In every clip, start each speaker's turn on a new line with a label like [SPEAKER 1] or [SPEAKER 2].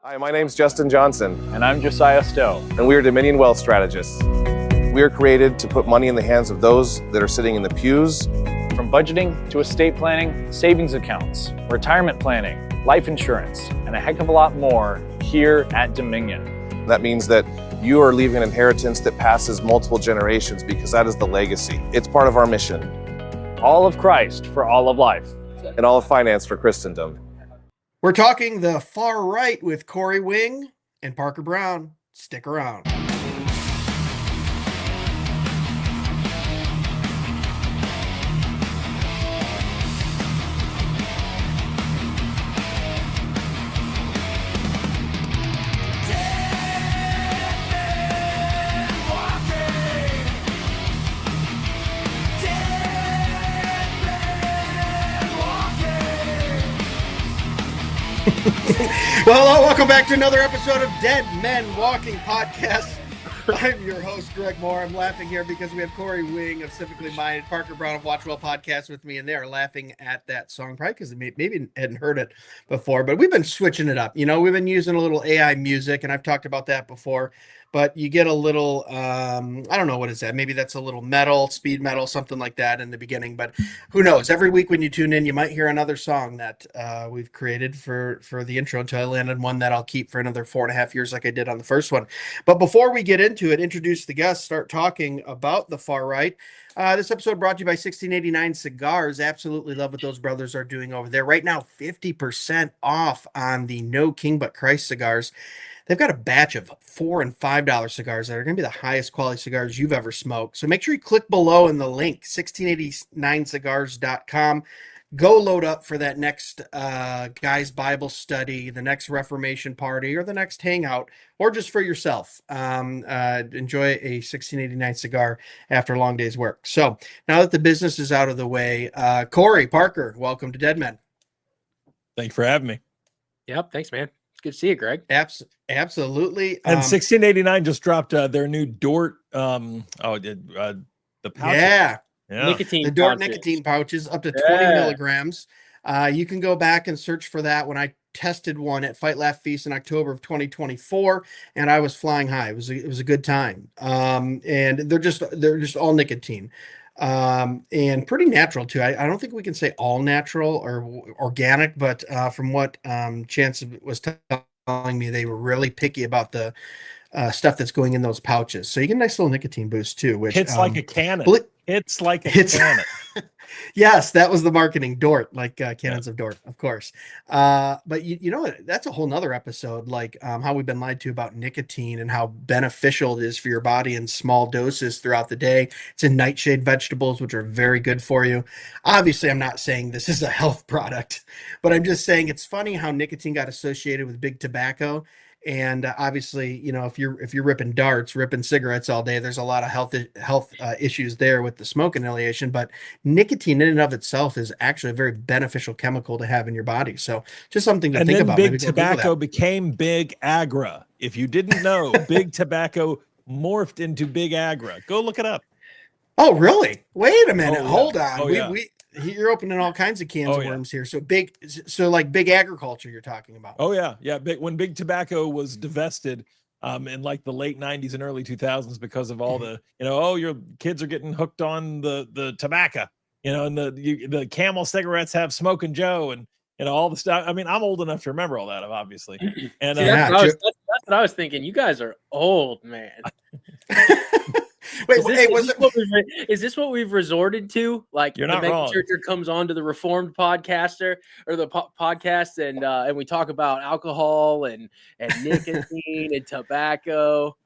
[SPEAKER 1] Hi, my name's Justin Johnson.
[SPEAKER 2] And I'm Josiah Stowe.
[SPEAKER 1] And we are Dominion Wealth Strategists. We are created to put money in the hands of those that are sitting in the pews.
[SPEAKER 2] From budgeting to estate planning, savings accounts, retirement planning, life insurance, and a heck of a lot more here at Dominion.
[SPEAKER 1] That means that you are leaving an inheritance that passes multiple generations because that is the legacy. It's part of our mission.
[SPEAKER 2] All of Christ for all of life.
[SPEAKER 1] And all of finance for Christendom.
[SPEAKER 3] We're talking the far right with Cory Wing and Parker Brown. Stick around. Well, hello, welcome back to another episode of Dead Men Walking Podcast. I'm your host, Greg Moore. I'm laughing here because we have Cory Wing of CivEccly Minded, Parker Brown of Watch Well Podcast with me, and they are laughing at that song, probably because they maybe hadn't heard it before, but we've been switching it up. You know, we've been using a little AI music, and I've talked about that before, but you get a little, I don't know, what is that? Maybe that's a little metal, speed metal, something like that in the beginning, but who knows? Every week when you tune in, you might hear another song that we've created for the intro until I land on one that I'll keep for another 4.5 years like I did on the first one. But before we get into it, introduce the guests, start talking about the far right. This episode brought to you by 1689 Cigars. Absolutely love what those brothers are doing over there. Right now, 50% off on the No King But Christ cigars. They've got a batch of $4 and $5 cigars that are going to be the highest quality cigars you've ever smoked. So make sure you click below in the link, 1689cigars.com. Go load up for that next Guy's Bible study, the next Reformation party, or the next hangout, or just for yourself. Enjoy a 1689 cigar after a long day's work. So now that the business is out of the way, Cory, Parker, welcome to Dead Men.
[SPEAKER 4] Thank you for having me.
[SPEAKER 5] Yep, thanks, man. Good to see you, Greg.
[SPEAKER 3] Absolutely.
[SPEAKER 4] And 1689 just dropped their new Dort. The pouches.
[SPEAKER 3] Yeah.
[SPEAKER 5] Nicotine.
[SPEAKER 3] The Dort
[SPEAKER 5] pouches.
[SPEAKER 3] nicotine pouches up to 20 milligrams. You can go back and search for that. When I tested one at Fight Laugh Feast in October of 2024, and I was flying high. It was a good time. And they're just all nicotine. And pretty natural too. I don't think we can say all natural or organic, but from what Chance was telling me, they were really picky about the stuff that's going in those pouches. So you get a nice little nicotine boost too, which
[SPEAKER 4] hits like a cannon. It's like a cannon.
[SPEAKER 3] Yes, that was the marketing, Dort, like cannons of Dort, of course. But you know what? That's a whole nother episode, like how we've been lied to about nicotine and how beneficial it is for your body in small doses throughout the day. It's in nightshade vegetables, which are very good for you. Obviously, I'm not saying this is a health product, but I'm just saying it's funny how nicotine got associated with big tobacco. And obviously, you know, if you're ripping darts, ripping cigarettes all day, there's a lot of health issues there with the smoke inhalation. But nicotine in and of itself is actually a very beneficial chemical to have in your body. So just something to think about.
[SPEAKER 4] Big tobacco became big agra. If you didn't know, big tobacco morphed into big agra. Go look it up.
[SPEAKER 3] Oh, really? Wait a minute. Hold on. You're opening all kinds of cans of worms here. So like big agriculture you're talking about.
[SPEAKER 4] Oh yeah. Yeah. When big tobacco was divested in like the late 90s and early 2000s because of all the, your kids are getting hooked on the tobacco, and the Camel cigarettes have Smoking Joe and all the stuff. I mean, I'm old enough to remember all that, obviously. And
[SPEAKER 5] that's what I was thinking. You guys are old, man. Is this what we've resorted to? Like,
[SPEAKER 4] you're
[SPEAKER 5] the
[SPEAKER 4] not wrong.
[SPEAKER 5] Churcher comes on to the Reformed podcaster or the podcast, and we talk about alcohol and nicotine and tobacco.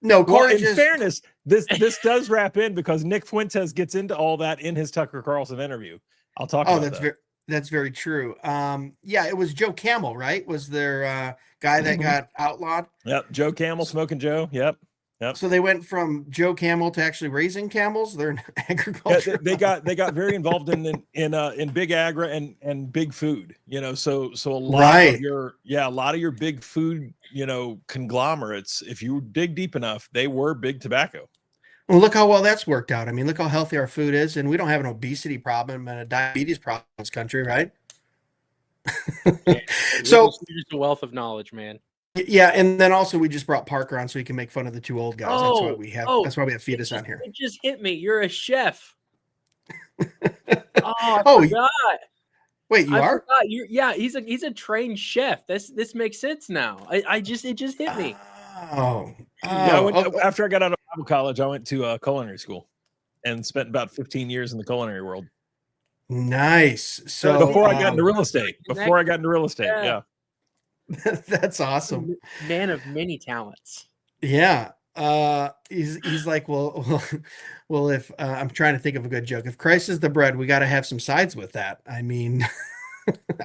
[SPEAKER 3] No, Cory.
[SPEAKER 4] In fairness, this does wrap in because Nick Fuentes gets into all that in his Tucker Carlson interview. I'll talk about that.
[SPEAKER 3] That's very true. It was Joe Camel, right? Was there guy that got outlawed?
[SPEAKER 4] Yep, Joe Camel, Smoking Joe. Yep.
[SPEAKER 3] So they went from Joe Camel to actually raising camels. They're in agriculture.
[SPEAKER 4] Yeah, they got very involved in big agra and big food. So a lot of your big food conglomerates. If you dig deep enough, they were big tobacco.
[SPEAKER 3] Well, look how well that's worked out. I mean, look how healthy our food is, and we don't have an obesity problem and a diabetes problem in this country, right?
[SPEAKER 5] So just a wealth of knowledge, man.
[SPEAKER 3] Yeah, and then also we just brought Parker on so he can make fun of the two old guys. That's why we have Fetus on here.
[SPEAKER 5] It just hit me. You're a chef. I
[SPEAKER 3] Oh,
[SPEAKER 5] forgot.
[SPEAKER 3] Wait, you are?
[SPEAKER 5] Forgot. Yeah, he's a trained chef. This makes sense now. It just hit me.
[SPEAKER 4] After I got out of Bible college, I went to culinary school and spent about 15 years in the culinary world.
[SPEAKER 3] Nice. So
[SPEAKER 4] before I got into real estate. Yeah.
[SPEAKER 3] That's awesome.
[SPEAKER 5] Man of many talents.
[SPEAKER 3] Yeah. He's like, well, if I'm trying to think of a good joke. If Christ is the bread, we got to have some sides with that. I mean,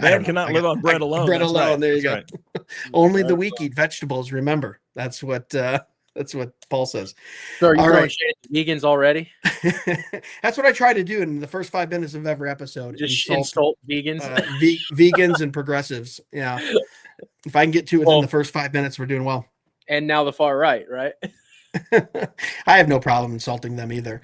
[SPEAKER 4] man cannot live on bread alone.
[SPEAKER 3] Bread alone. Right. There you go.
[SPEAKER 4] Right.
[SPEAKER 3] Only the weak eat vegetables. Remember, that's what Paul says.
[SPEAKER 5] So are you throwing shade at vegans already?
[SPEAKER 3] That's what I try to do in the first 5 minutes of every episode.
[SPEAKER 5] Just insult vegans,
[SPEAKER 3] vegans and progressives. Yeah. If I can get to within the first 5 minutes, we're doing well.
[SPEAKER 5] And now the far right, right?
[SPEAKER 3] I have no problem insulting them either,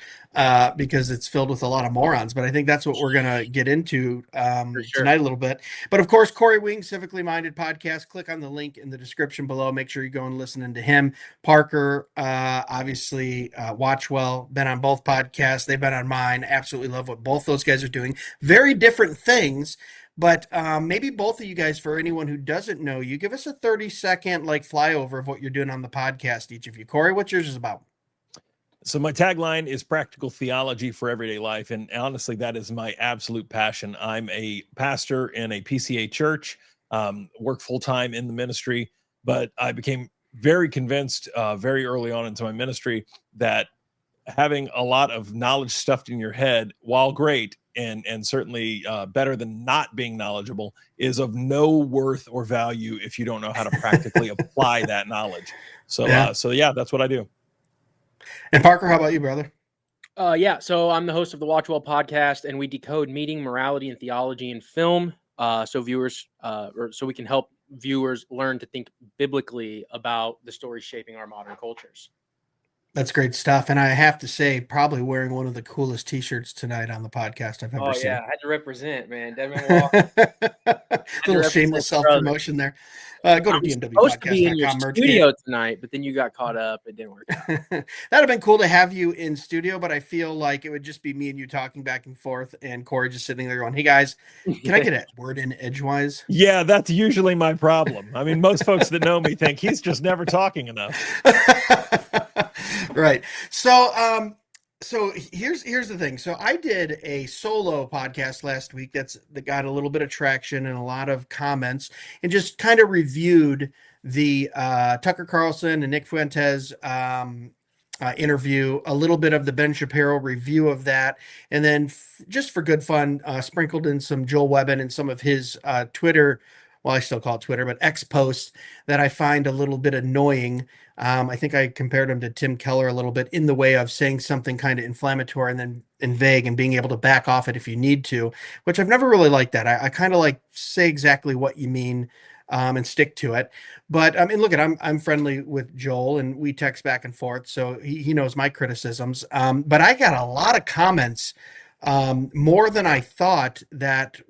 [SPEAKER 3] because it's filled with a lot of morons. But I think that's what we're going to get into tonight a little bit. But of course, Cory Wing, Civically Minded podcast. Click on the link in the description below. Make sure you go and listen into him. Parker, obviously, Watchwell, been on both podcasts. They've been on mine. Absolutely love what both those guys are doing. Very different things. But maybe both of you guys, for anyone who doesn't know you, give us a 30-second flyover of what you're doing on the podcast, each of you. Cory, what's yours is about?
[SPEAKER 4] So my tagline is practical theology for everyday life. And honestly, that is my absolute passion. I'm a pastor in a PCA church, work full-time in the ministry, but I became very convinced very early on into my ministry that having a lot of knowledge stuffed in your head, while great, and certainly better than not being knowledgeable, is of no worth or value if you don't know how to practically apply that knowledge. So that's what I do.
[SPEAKER 3] And Parker, how about you, brother?
[SPEAKER 5] So I'm the host of the Watchwell podcast, and we decode meaning, morality, and theology in film. So we can help viewers learn to think biblically about the stories shaping our modern cultures.
[SPEAKER 3] That's great stuff. And I have to say, probably wearing one of the coolest t-shirts tonight on the podcast I've ever seen.
[SPEAKER 5] I had to represent, man. Dead Man Walking.
[SPEAKER 3] A little shameless self-promotion there. Go to DMW.podcast.com.
[SPEAKER 5] Studio tonight, but then you got caught up. It didn't work out.
[SPEAKER 3] That'd have been cool to have you in studio, but I feel like it would just be me and you talking back and forth, and Cory just sitting there going, "Hey guys, can I get a word in edgewise?"
[SPEAKER 4] Yeah, that's usually my problem. I mean, most folks that know me think he's just never talking enough.
[SPEAKER 3] Right. So here's the thing. So I did a solo podcast last week that got a little bit of traction and a lot of comments, and just kind of reviewed the Tucker Carlson and Nick Fuentes interview, a little bit of the Ben Shapiro review of that, and then just for good fun, sprinkled in some Joel Webbon and some of his Twitter. Well, I still call it Twitter, but X posts that I find a little bit annoying. I think I compared him to Tim Keller a little bit in the way of saying something kind of inflammatory and vague and being able to back off it if you need to, which I've never really liked that. I kind of say exactly what you mean and stick to it. But I mean, look, I'm friendly with Joel and we text back and forth, so he knows my criticisms. But I got a lot of comments, more than I thought, that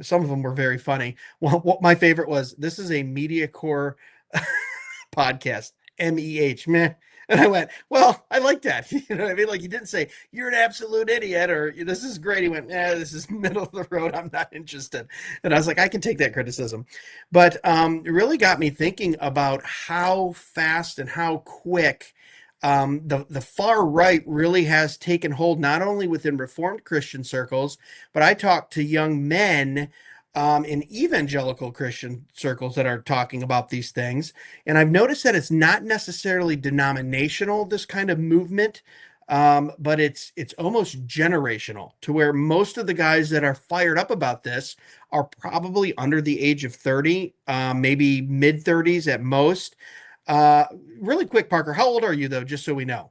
[SPEAKER 3] some of them were very funny. Well, what my favorite was, this is a MediaCore podcast, MEH, meh. And I went, well, I like that. You know what I mean? He didn't say, you're an absolute idiot, or this is great. He went, this is middle of the road. I'm not interested. And I was like, I can take that criticism. But it really got me thinking about how fast and how quick the far right really has taken hold, not only within Reformed Christian circles, but I talk to young men in evangelical Christian circles that are talking about these things. And I've noticed that it's not necessarily denominational, this kind of movement, but it's almost generational, to where most of the guys that are fired up about this are probably under the age of 30, maybe mid 30s at most. Really quick, Parker, how old are you though, just so we know?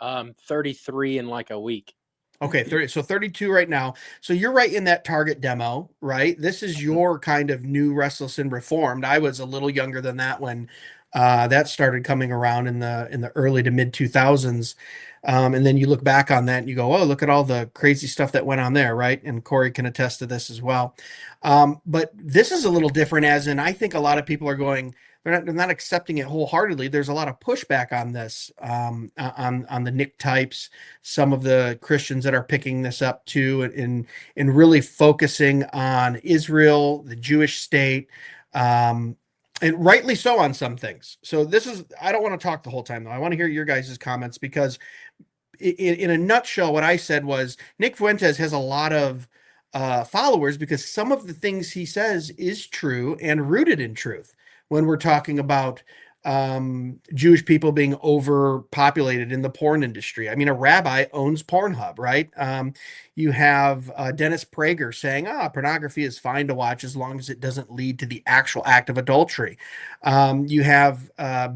[SPEAKER 5] 33 in a week.
[SPEAKER 3] Okay, 30, so 32 right now. So you're right in that target demo, right? This is your kind of new Restless and Reformed. I was a little younger than that when that started coming around in the early to mid 2000s. And then you look back on that and you go, oh, look at all the crazy stuff that went on there, right? And Cory can attest to this as well. But this is a little different, as in I think a lot of people are going, they're not accepting it wholeheartedly. There's a lot of pushback on this, on the Nick types, some of the Christians that are picking this up too, and really focusing on Israel, the Jewish state, and rightly so on some things. So I don't want to talk the whole time though. I want to hear your guys' comments, because in a nutshell, what I said was Nick Fuentes has a lot of followers because some of the things he says is true and rooted in truth. When we're talking about Jewish people being overpopulated in the porn industry. I mean, a rabbi owns Pornhub, right? You have Dennis Prager saying, pornography is fine to watch as long as it doesn't lead to the actual act of adultery. You have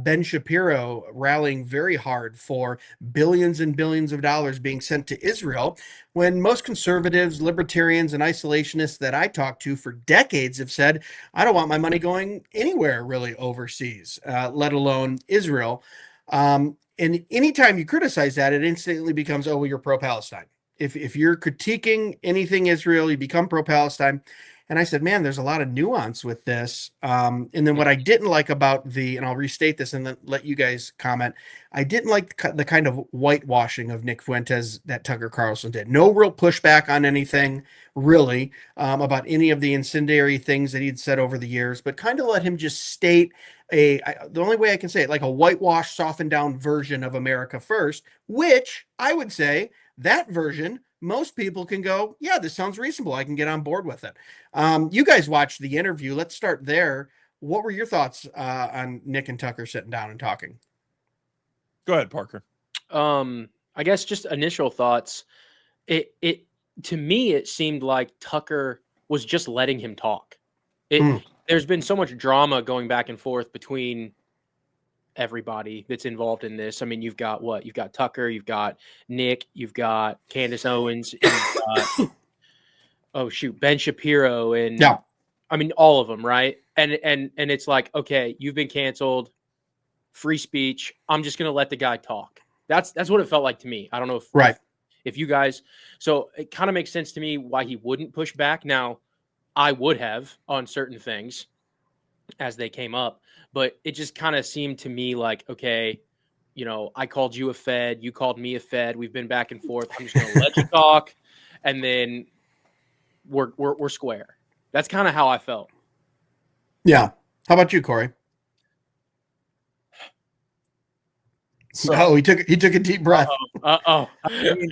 [SPEAKER 3] Ben Shapiro rallying very hard for billions and billions of dollars being sent to Israel, when most conservatives, libertarians, and isolationists that I talk to for decades have said, I don't want my money going anywhere really overseas, let alone Israel. And anytime you criticize that, it instantly becomes, oh, well, you're pro-Palestine. If you're critiquing anything Israel, you become pro-Palestine. And I said, man, there's a lot of nuance with this. And then what I didn't like about and I'll restate this and then let you guys comment. I didn't like the kind of whitewashing of Nick Fuentes that Tucker Carlson did. No real pushback on anything, really, about any of the incendiary things that he'd said over the years, but kind of let him just state the only way I can say it, like a whitewashed, softened down version of America First, which I would say that version, most people can go, yeah, this sounds reasonable. I can get on board with it. You guys watched the interview. Let's start there. What were your thoughts on Nick and Tucker sitting down and talking?
[SPEAKER 4] Go ahead, Parker.
[SPEAKER 5] I guess just initial thoughts. To me, it seemed like Tucker was just letting him talk. There's been so much drama going back and forth between everybody that's involved in this. I mean, you've got Tucker, you've got Nick, you've got Candace Owens, you've got Ben Shapiro, and
[SPEAKER 3] yeah,
[SPEAKER 5] I mean all of them, right? And it's like, okay, you've been canceled, free speech. I'm just gonna let the guy talk. That's what it felt like to me. I don't know if you guys. So it kind of makes sense to me why he wouldn't push back. Now, I would have on certain things as they came up, but it just kind of seemed to me like, okay, I called you a Fed, you called me a Fed. We've been back and forth. I'm just going to let you talk, and then we're square. That's kind of how I felt.
[SPEAKER 3] Yeah. How about you, Cory? So, he took a deep breath.
[SPEAKER 5] I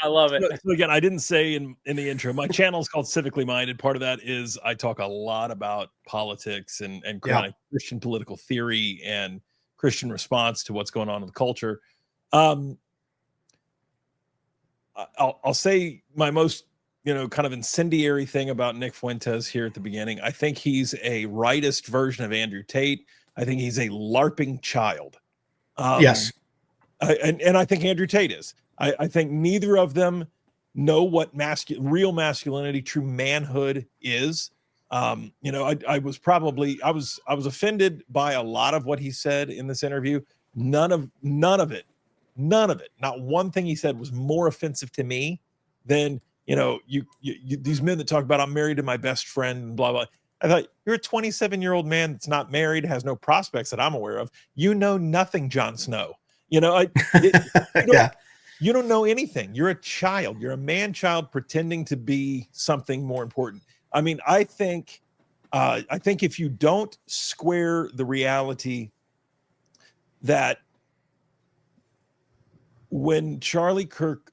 [SPEAKER 5] love it.
[SPEAKER 4] So again, I didn't say in the intro, my channel is called Civically Minded. Part of that is I talk a lot about politics and kind of Christian political theory and Christian response to what's going on in the culture. I'll say my most kind of incendiary thing about Nick Fuentes here at the beginning. I think he's a rightist version of Andrew Tate. I think he's a LARPing child.
[SPEAKER 3] Yes.
[SPEAKER 4] And I think Andrew Tate is. I think neither of them know what real masculinity, true manhood is. I was offended by a lot of what he said in this interview. None of it. Not one thing he said was more offensive to me than you these men that talk about I'm married to my best friend and blah blah. I thought, you're a 27-year-old man that's not married, has no prospects that I'm aware of. You know nothing, Jon Snow. You don't know anything. You're a child. You're a man-child pretending to be something more important. I mean, I think if you don't square the reality that when Charlie Kirk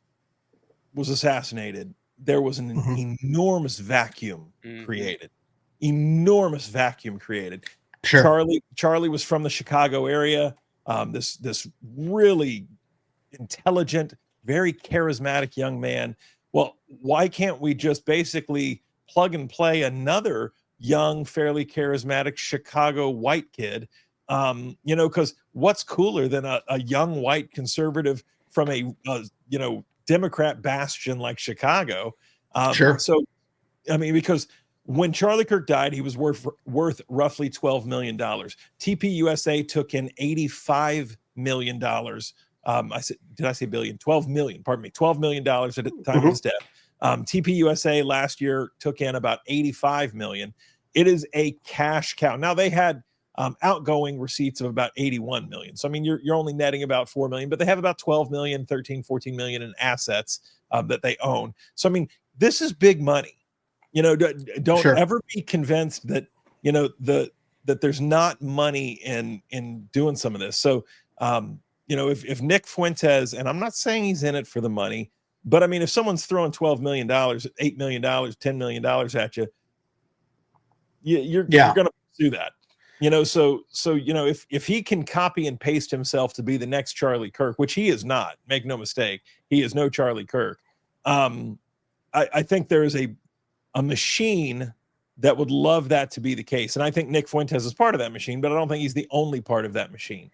[SPEAKER 4] was assassinated, there was an enormous vacuum created. Enormous vacuum created.
[SPEAKER 3] Sure.
[SPEAKER 4] Charlie was from the Chicago area. This really intelligent, very charismatic young man. Well, why can't we just basically plug and play another young, fairly charismatic Chicago white kid? Because what's cooler than a young white conservative from a Democrat bastion like Chicago?
[SPEAKER 3] Sure.
[SPEAKER 4] So, I mean, because when Charlie Kirk died, he was worth roughly $12 million. TPUSA took in $85 million Did I say billion? 12 million, pardon me, $12 million at the time of his death. TPUSA last year took in about 85 million. It is a cash cow. Now they had outgoing receipts of about 81 million. So, I mean, you're only netting about 4 million, but they have about 12 million, 13, 14 million in assets that they own. So, I mean, this is big money. Don't ever be convinced that, that there's not money in doing some of this. So, if Nick Fuentes, and I'm not saying he's in it for the money, but I mean, if someone's throwing $12 million, $8 million, $10 million at you, you're going to pursue that. So if he can copy and paste himself to be the next Charlie Kirk, which he is not, make no mistake, he is no Charlie Kirk. I think there is a machine that would love that to be the case. And I think Nick Fuentes is part of that machine, but I don't think he's the only part of that machine.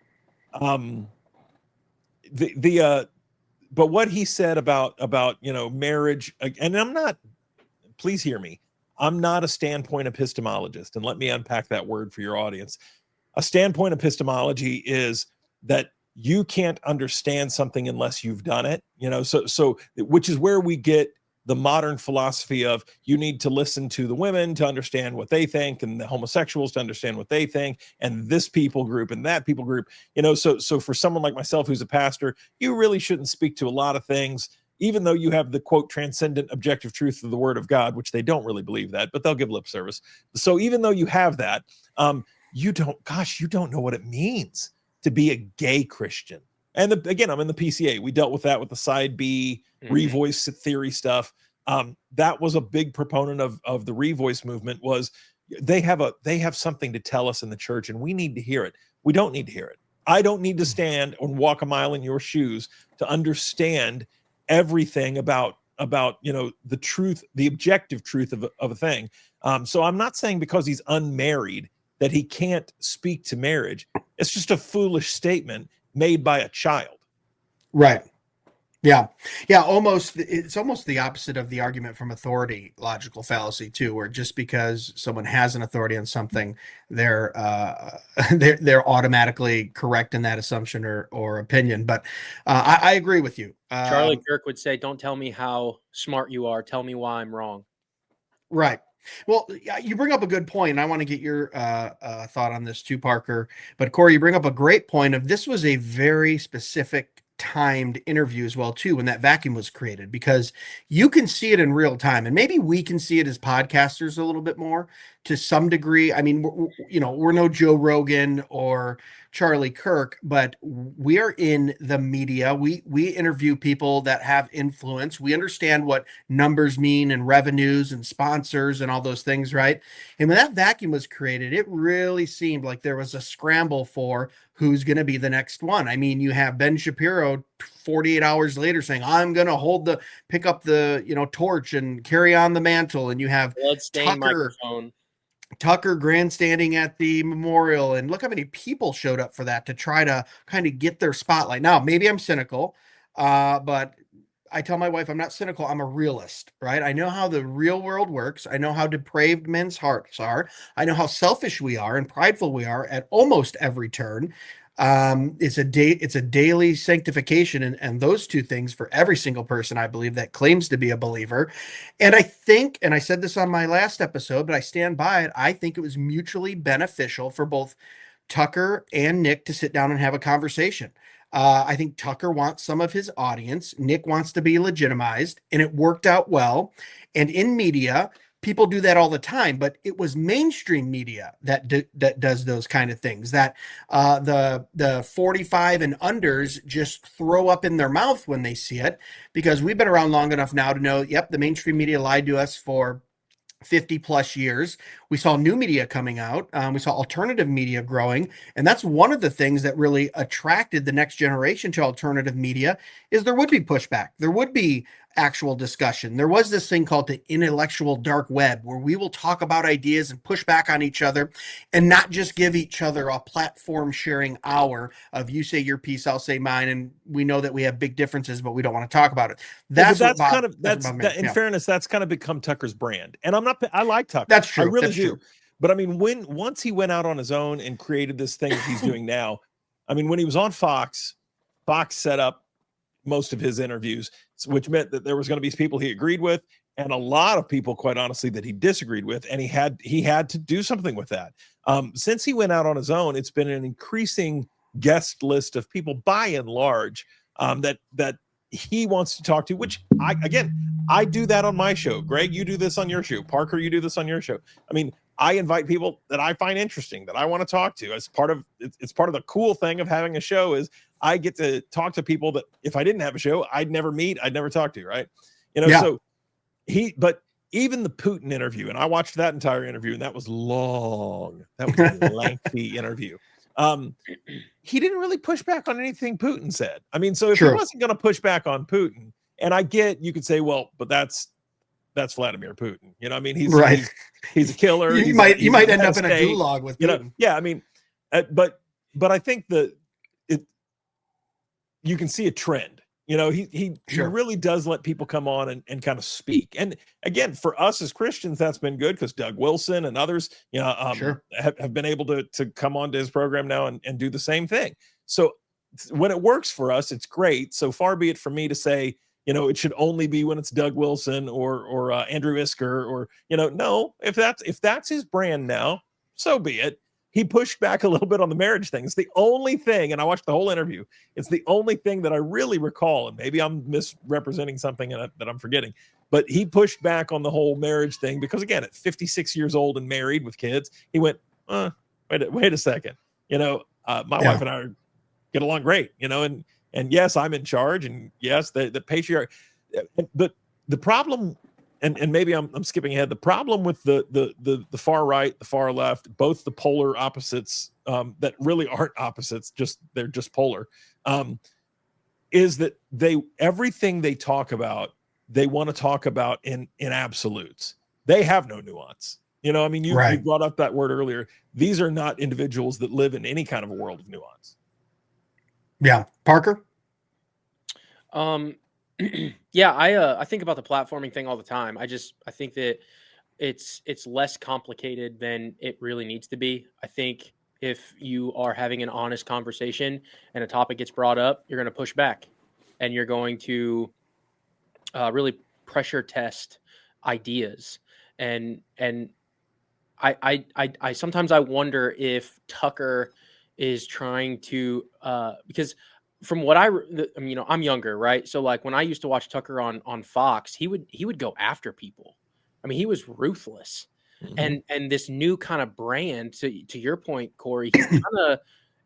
[SPEAKER 4] But what he said about marriage, and I'm not, please hear me, I'm not a standpoint epistemologist, and let me unpack that word for your audience. A standpoint epistemology is that you can't understand something unless you've done it, so which is where we get the modern philosophy of you need to listen to the women to understand what they think, and the homosexuals to understand what they think, and this people group and that people group, so for someone like myself who's a pastor, you really shouldn't speak to a lot of things, even though you have the quote transcendent objective truth of the word of God, which they don't really believe that, but they'll give lip service. So even though you have that, you don't know what it means to be a gay Christian. And again, I'm in the PCA. We dealt with that with the side B revoice theory stuff. That was a big proponent of the revoice movement. Was they have something to tell us in the church, and we need to hear it. We don't need to hear it. I don't need to stand and walk a mile in your shoes to understand everything about the truth, the objective truth of a thing. So I'm not saying because he's unmarried that he can't speak to marriage. It's just a foolish statement made by a child.
[SPEAKER 3] Right. Yeah. It's almost the opposite of the argument from authority logical fallacy too, where just because someone has an authority on something, they're automatically correct in that assumption or opinion. But I agree with you.
[SPEAKER 5] Charlie Kirk would say, "Don't tell me how smart you are. Tell me why I'm wrong."
[SPEAKER 3] Right. Well, you bring up a good point, and I want to get your thought on this too, Parker. But Cory, you bring up a great point of this was a very specific timed interview as well too, when that vacuum was created, because you can see it in real time, and maybe we can see it as podcasters a little bit more to some degree. I mean, we're no Joe Rogan or Charlie Kirk, but we are in the media. We interview people that have influence. We understand what numbers mean and revenues and sponsors and all those things, right? And when that vacuum was created, it really seemed like there was a scramble for who's going to be the next one. I mean, you have Ben Shapiro 48 hours later saying, "I'm going to pick up the torch and carry on the mantle," and you have
[SPEAKER 5] bloodstained microphone.
[SPEAKER 3] Tucker grandstanding at the memorial, and look how many people showed up for that to try to kind of get their spotlight. Now, maybe I'm cynical, but I tell my wife I'm not cynical. I'm a realist, right? I know how the real world works. I know how depraved men's hearts are. I know how selfish we are and prideful we are at almost every turn. It's a daily sanctification, and those two things for every single person, I believe, that claims to be a believer. And I think, and I said this on my last episode, but I stand by it, I think it was mutually beneficial for both Tucker and Nick to sit down and have a conversation. I think Tucker wants some of his audience. Nick wants to be legitimized, and it worked out well. And in media, people do that all the time, but it was mainstream media that does those kind of things, that the 45 and unders just throw up in their mouth when they see it, because we've been around long enough now to know, yep, the mainstream media lied to us for 50 plus years. We saw new media coming out. We saw alternative media growing. And that's one of the things that really attracted the next generation to alternative media, is there would be pushback. There would be actual discussion. There was this thing called the intellectual dark web, where we will talk about ideas and push back on each other and not just give each other a platform sharing hour of you say your piece, I'll say mine. And we know that we have big differences, but we don't want to talk about it.
[SPEAKER 4] In fairness, that's kind of become Tucker's brand. And I like Tucker.
[SPEAKER 3] That's true.
[SPEAKER 4] I really do. True. But I mean, once he went out on his own and created this thing that he's doing now, I mean, when he was on Fox, Fox set up most of his interviews, which meant that there was going to be people he agreed with and a lot of people, quite honestly, that he disagreed with, and he had to do something with that. Since he went out on his own, it's been an increasing guest list of people, by and large, that he wants to talk to. Which I do that on my show. Greg, you do this on your show. Parker, you do this on your show. I mean, I invite people that I find interesting, that I want to talk to. As part of it's part of the cool thing of having a show is I get to talk to people that if I didn't have a show, I'd never meet, I'd never talk to, right? So but even the Putin interview, and I watched that entire interview, and that was long. That was a lengthy interview. He didn't really push back on anything Putin said. I mean, so if he wasn't going to push back on Putin, and I get, you could say, well, but that's Vladimir Putin. You know, I mean, he's a killer.
[SPEAKER 3] You might end up in a gulag with Putin.
[SPEAKER 4] Yeah, I mean, but I think you can see a trend. You know, he really does let people come on and kind of speak. And again, for us as Christians, that's been good because Doug Wilson and others, have been able to come onto his program now and do the same thing. So when it works for us, it's great. So far be it from me to say, it should only be when it's Doug Wilson or Andrew Isker or, no, if that's his brand now, so be it. He pushed back a little bit on the marriage thing. It's the only thing, and I watched the whole interview. It's the only thing that I really recall, and maybe I'm misrepresenting something that I'm forgetting, but he pushed back on the whole marriage thing because, again, at 56 years old and married with kids, he went, wait a second. My wife and I get along great, and yes, I'm in charge, and yes, the patriarch. But the problem, and maybe I'm skipping ahead. The problem with the far right, the far left, both the polar opposites that really aren't opposites, they're just polar, is that everything they talk about, they want to talk about in absolutes. They have no nuance. You brought up that word earlier. These are not individuals that live in any kind of a world of nuance.
[SPEAKER 3] Yeah, Parker.
[SPEAKER 5] Yeah, I think about the platforming thing all the time. I think that it's less complicated than it really needs to be. I think if you are having an honest conversation and a topic gets brought up, you're going to push back and you're going to really pressure test ideas. And I sometimes I wonder if Tucker is trying to because from what I'm younger, right? So like when I used to watch Tucker on Fox, he would go after people. I mean, he was ruthless. Mm-hmm. And this new kind of brand, to your point, Corey,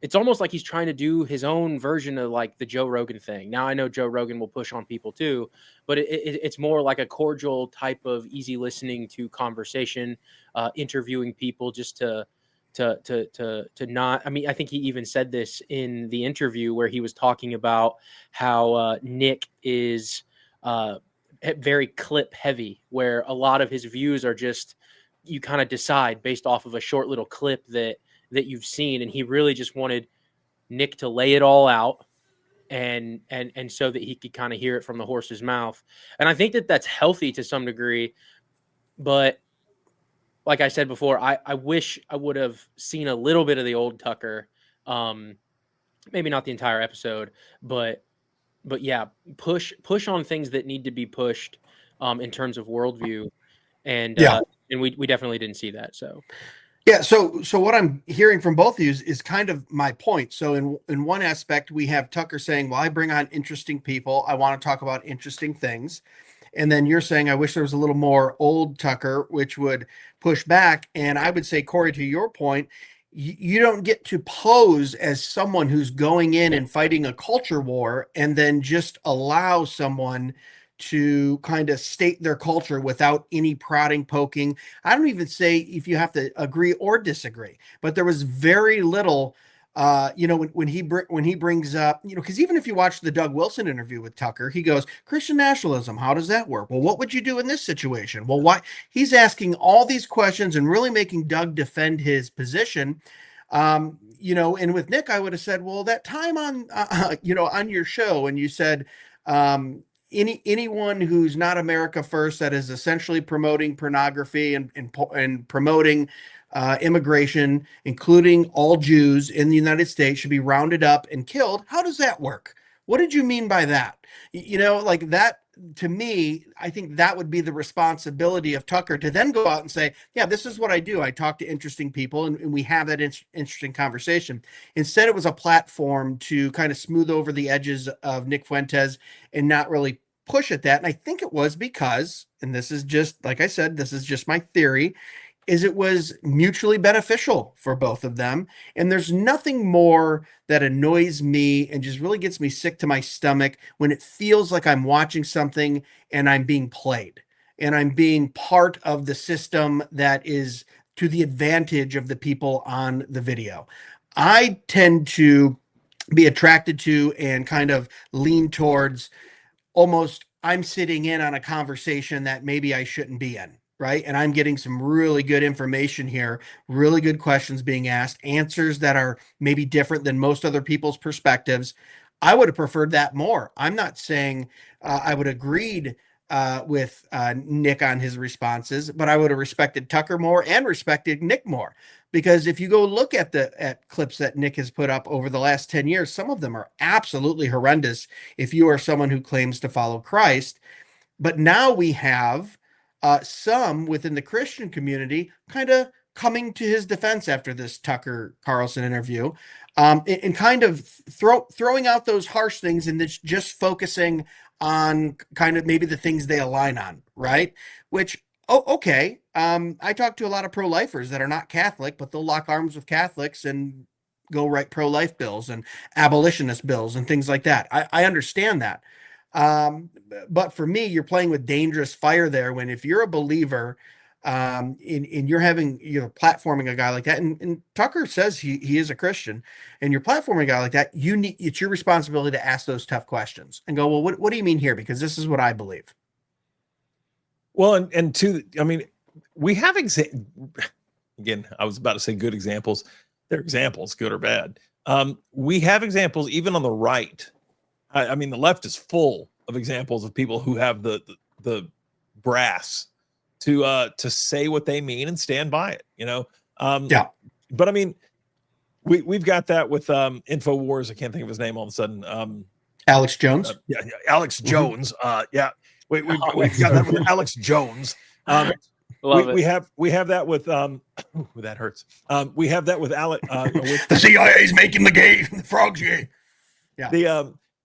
[SPEAKER 5] it's almost like he's trying to do his own version of like the Joe Rogan thing. Now I know Joe Rogan will push on people too, but it's more like a cordial type of easy listening to conversation, interviewing people just to not, I mean, I think he even said this in the interview where he was talking about how Nick is very clip heavy, where a lot of his views are just, you kind of decide based off of a short little clip that you've seen. And he really just wanted Nick to lay it all out and so that he could kind of hear it from the horse's mouth. And I think that that's healthy to some degree, but like I said before, I wish I would have seen a little bit of the old Tucker, maybe not the entire episode, but yeah, push on things that need to be pushed in terms of worldview, and we definitely didn't see that. So
[SPEAKER 3] yeah, so what I'm hearing from both of you is kind of my point. So in one aspect, we have Tucker saying, "Well, I bring on interesting people. I want to talk about interesting things." And then you're saying, I wish there was a little more old Tucker, which would push back. And I would say, Corey, to your point, you don't get to pose as someone who's going in and fighting a culture war and then just allow someone to kind of state their culture without any prodding, poking. I don't even say if you have to agree or disagree, but there was very little when he brings up, because even if you watch the Doug Wilson interview with Tucker, he goes, Christian nationalism, how does that work? Well, what would you do in this situation? Well, why? He's asking all these questions and really making Doug defend his position. And with Nick, I would have said, well, that time on your show, and you said, anyone who's not America First, that is essentially promoting pornography and promoting immigration, including all Jews in the United States, should be rounded up and killed. How does that work? What did you mean by that? Like that, to me, I think that would be the responsibility of Tucker to then go out and say, yeah, this is what I do. I talk to interesting people and we have that interesting conversation. Instead, it was a platform to kind of smooth over the edges of Nick Fuentes and not really push at that. And I think it was because, and this is just, like I said, this is just my theory, is it was mutually beneficial for both of them. And there's nothing more that annoys me and just really gets me sick to my stomach when it feels like I'm watching something and I'm being played and I'm being part of the system that is to the advantage of the people on the video. I tend to be attracted to and kind of lean towards almost I'm sitting in on a conversation that maybe I shouldn't be in. Right. And I'm getting some really good information here, really good questions being asked, answers that are maybe different than most other people's perspectives. I would have preferred that more. I'm not saying I would have agreed with Nick on his responses, but I would have respected Tucker more and respected Nick more. Because if you go look at clips that Nick has put up over the last 10 years, some of them are absolutely horrendous if you are someone who claims to follow Christ. But now we have some within the Christian community kind of coming to his defense after this Tucker Carlson interview, and kind of throwing out those harsh things and just focusing on kind of maybe the things they align on, right? Which, okay. I talk to a lot of pro-lifers that are not Catholic, but they'll lock arms with Catholics and go write pro-life bills and abolitionist bills and things like that. I understand that. But for me, you're playing with dangerous fire there when if you're a believer, and you're platforming a guy like that, and Tucker says he is a Christian, and you're platforming a guy like that, it's your responsibility to ask those tough questions and go, well, what do you mean here? Because this is what I believe.
[SPEAKER 4] Well, we have again, I was about to say good examples. They're examples, good or bad. We have examples even on the right. I mean, the left is full of examples of people who have the brass to say what they mean and stand by it. Yeah. But I mean, we've got that with Infowars. I can't think of his name all of a sudden.
[SPEAKER 3] Alex Jones.
[SPEAKER 4] Yeah, Alex Jones. Yeah, we've got that with Alex Jones. We have that with that hurts. We have that with Alex.
[SPEAKER 3] The CIA's making the frogs gay.
[SPEAKER 4] Yeah.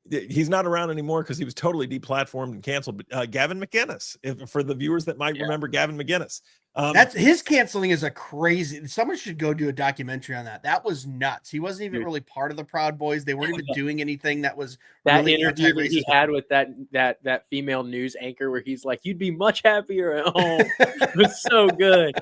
[SPEAKER 4] He's not around anymore because he was totally deplatformed and canceled. But Gavin McInnes, for the viewers that might remember Gavin McInnes,
[SPEAKER 3] that's his canceling is a crazy. Someone should go do a documentary on that. That was nuts. He wasn't even really part of the Proud Boys. They weren't even doing anything that was
[SPEAKER 5] that
[SPEAKER 3] really
[SPEAKER 5] interview that he had with that female news anchor where he's like, "You'd be much happier at home." It was so good.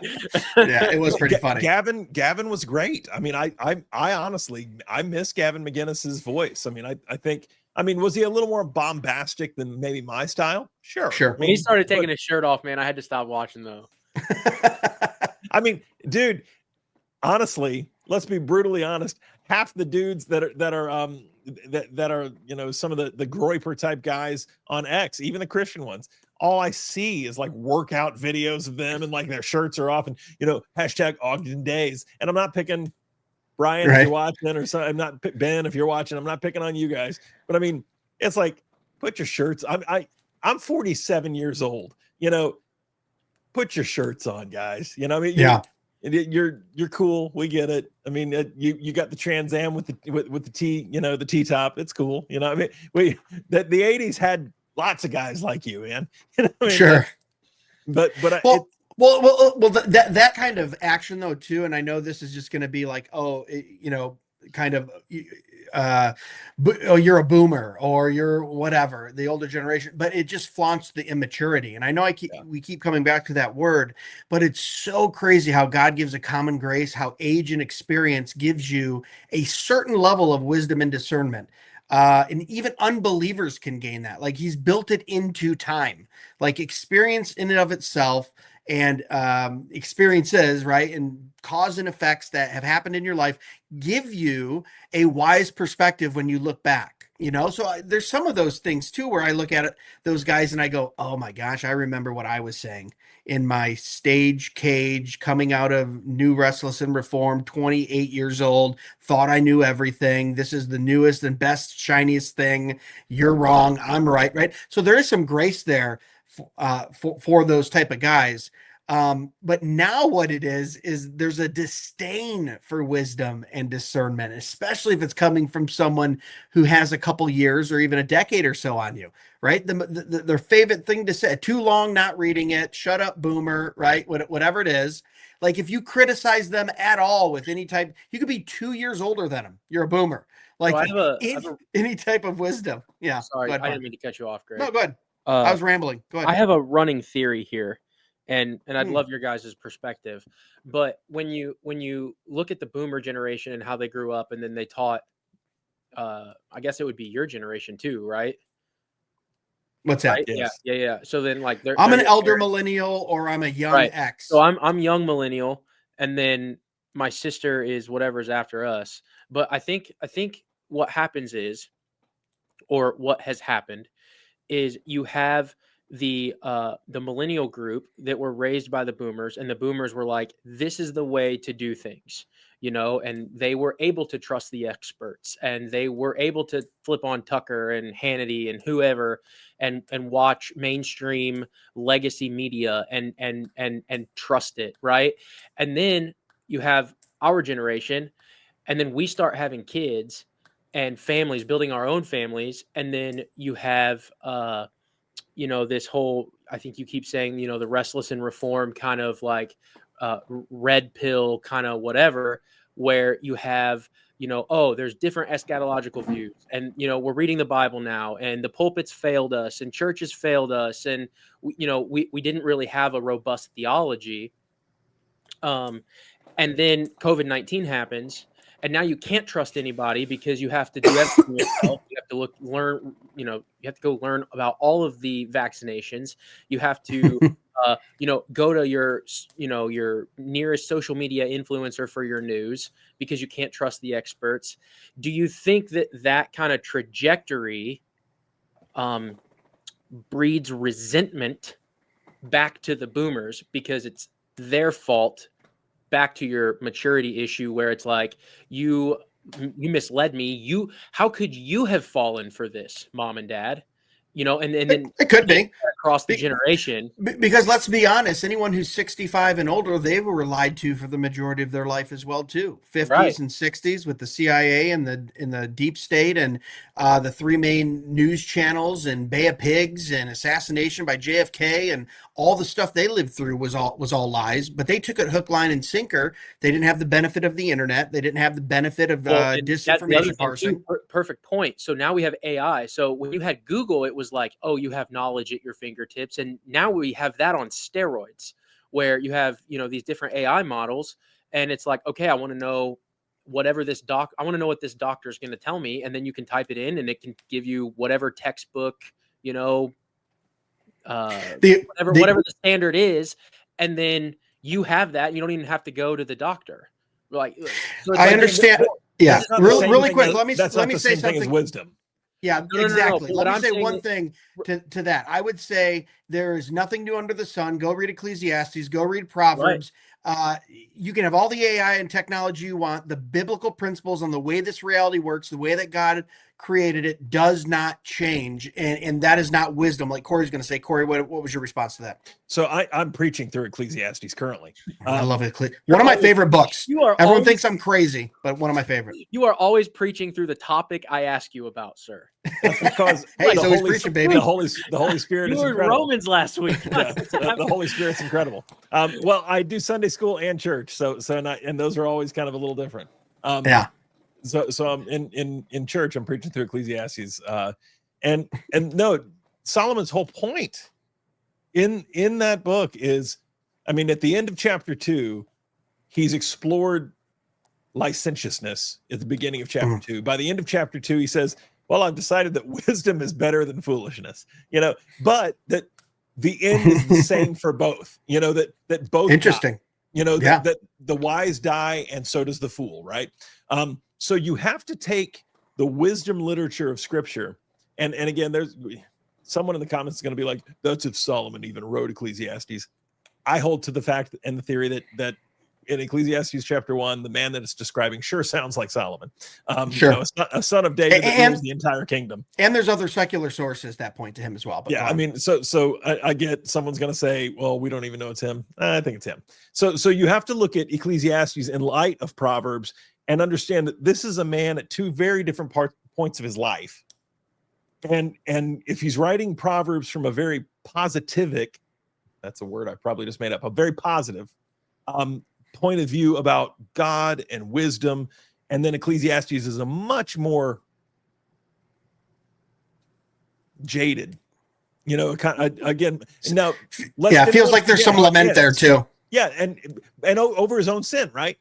[SPEAKER 3] Yeah, it was pretty funny.
[SPEAKER 4] Gavin was great. I mean, I honestly miss Gavin McInnes's voice. I mean, I think. I mean, was he a little more bombastic than maybe my style? Sure.
[SPEAKER 5] When he started taking his shirt off, man, I had to stop watching though.
[SPEAKER 4] I mean, dude, honestly, let's be brutally honest. Half the dudes that are some of the Groyper type guys on X, even the Christian ones, all I see is like workout videos of them and like their shirts are off and hashtag Ogden Days. And I'm not picking Brian, if you're watching, or something. I'm not Ben, if you're watching. I'm not picking on you guys, but I mean, it's like put your shirts. I'm 47 years old. Put your shirts on, guys. I mean, you're cool. We get it. I mean, you got the Trans Am with the T, the T top. It's cool. I mean, the 80s had lots of guys like you, man. I mean,
[SPEAKER 3] sure,
[SPEAKER 4] but
[SPEAKER 3] Well, that kind of action though too, and I know this is just going to be like, kind of, you're a boomer or you're whatever, the older generation, but it just flaunts the immaturity. And I know we keep coming back to that word, but it's so crazy how God gives a common grace, how age and experience gives you a certain level of wisdom and discernment. And even unbelievers can gain that. Like he's built it into time, like experience in and of itself. And experiences, right, and cause and effects that have happened in your life give you a wise perspective when you look back. So there's some of those things too where I look at it, those guys, and I go, oh my gosh, I remember what I was saying in my stage cage coming out of New Restless and Reformed, 28 years old, thought I knew everything. This is the newest and best, shiniest thing. You're wrong. I'm right. Right. So there is some grace there for those type of guys. But now what it is there's a disdain for wisdom and discernment, especially if it's coming from someone who has a couple years or even a decade or so on you, right? Their favorite thing to say, too long not reading it, shut up, boomer, right? Whatever it is. Like if you criticize them at all with any type, you could be 2 years older than them. You're a boomer. Like any type of wisdom. Yeah.
[SPEAKER 5] Sorry,
[SPEAKER 3] ahead,
[SPEAKER 5] I didn't mean to cut you off, Greg.
[SPEAKER 3] No, go ahead. I was rambling. Go ahead.
[SPEAKER 5] I have a running theory here. And I'd love your guys' perspective. But when you look at the boomer generation and how they grew up, and then they taught, I guess it would be your generation too, right?
[SPEAKER 3] What's that?
[SPEAKER 5] Right?
[SPEAKER 4] Yes.
[SPEAKER 5] Yeah. So then
[SPEAKER 3] I'm an elder millennial or I'm a young X.
[SPEAKER 5] So I'm young millennial, and then my sister is whatever's after us. But I think what happens is, or what has happened is, you have the millennial group that were raised by the boomers, and the boomers were like, this is the way to do things, and they were able to trust the experts, and they were able to flip on Tucker and Hannity and whoever and watch mainstream legacy media and trust it, right? And then you have our generation, and then we start having kids and families, building our own families, and then you have this whole, I think you keep saying, the restless and reformed kind of like red pill kind of whatever, where you have, there's different eschatological views, and, we're reading the Bible now, and the pulpits failed us and churches failed us. And, we didn't really have a robust theology. And then COVID-19 happens. And now you can't trust anybody because you have to do everything yourself. You have to learn, you have to go learn about all of the vaccinations. You have to, go to your nearest social media influencer for your news because you can't trust the experts. Do you think that kind of trajectory breeds resentment back to the boomers because it's their fault? Back to your maturity issue, where it's like, you misled me. How could you have fallen for this, mom and dad? And then
[SPEAKER 3] it could be
[SPEAKER 5] across the generation.
[SPEAKER 3] Because let's be honest, anyone who's 65 and older, they were lied to for the majority of their life as well too. 50s and 60s with the CIA and the deep state and the three main news channels and Bay of Pigs and assassination by JFK and all the stuff they lived through was all lies. But they took it hook, line, and sinker. They didn't have the benefit of the internet. They didn't have the benefit of disinformation parsing.
[SPEAKER 5] Perfect point. So now we have AI. So when you had Google, it was like, oh, you have knowledge at your fingertips. And now we have that on steroids, where you have, these different AI models. And it's like, okay, I want to know whatever I want to know what this doctor is going to tell me. And then you can type it in and it can give you whatever textbook, whatever the standard is. And then you have that. You don't even have to go to the doctor.
[SPEAKER 3] I understand. Yeah. Really quick. Let me say something.
[SPEAKER 4] As wisdom.
[SPEAKER 3] Yeah, exactly. Let me say one thing to that. I would say there is nothing new under the sun. Go read Ecclesiastes. Go read Proverbs. Right. You can have all the AI and technology you want. The biblical principles on the way this reality works, the way that God created it, does not change, and that is not wisdom. Like Cory's going to say. Cory, what was your response to that?
[SPEAKER 4] So I'm preaching through Ecclesiastes currently.
[SPEAKER 3] I love it. One of my favorite books. Everyone thinks I'm crazy, but one of my favorites.
[SPEAKER 5] You are always preaching through the topic I ask you about, sir.
[SPEAKER 4] That's because
[SPEAKER 3] hey, so he's preaching, baby.
[SPEAKER 4] The Holy Spirit is incredible.
[SPEAKER 5] Romans last week.
[SPEAKER 4] The Holy Spirit's incredible. Well, I do Sunday school and church, and those are always kind of a little different.
[SPEAKER 3] Yeah.
[SPEAKER 4] So I'm in church. I'm preaching through Ecclesiastes, and no, Solomon's whole point in that book is, at the end of chapter 2, he's explored licentiousness at the beginning of chapter 2. By the end of chapter 2, he says, well, I've decided that wisdom is better than foolishness, but that the end is the same for both, that both.
[SPEAKER 3] Interesting.
[SPEAKER 4] That the wise die and so does the fool. Right. So you have to take the wisdom literature of Scripture. And again, there's someone in the comments is going to be like, that's if Solomon even wrote Ecclesiastes. I hold to the fact and the theory that in Ecclesiastes chapter 1, the man that it's describing sure sounds like Solomon.
[SPEAKER 3] Sure.
[SPEAKER 4] A son of David that rules the entire kingdom.
[SPEAKER 3] And there's other secular sources that point to him as well. But
[SPEAKER 4] yeah, I mean, so I get someone's going to say, well, we don't even know it's him. I think it's him. So you have to look at Ecclesiastes in light of Proverbs and understand that this is a man at two very different points of his life. And if he's writing Proverbs from a very positivic, that's a word I probably just made up, a very positive point of view about God and wisdom, and then Ecclesiastes is a much more jaded, again. Now,
[SPEAKER 3] it feels like there's some lament there too.
[SPEAKER 4] Yeah, and over his own sin, right?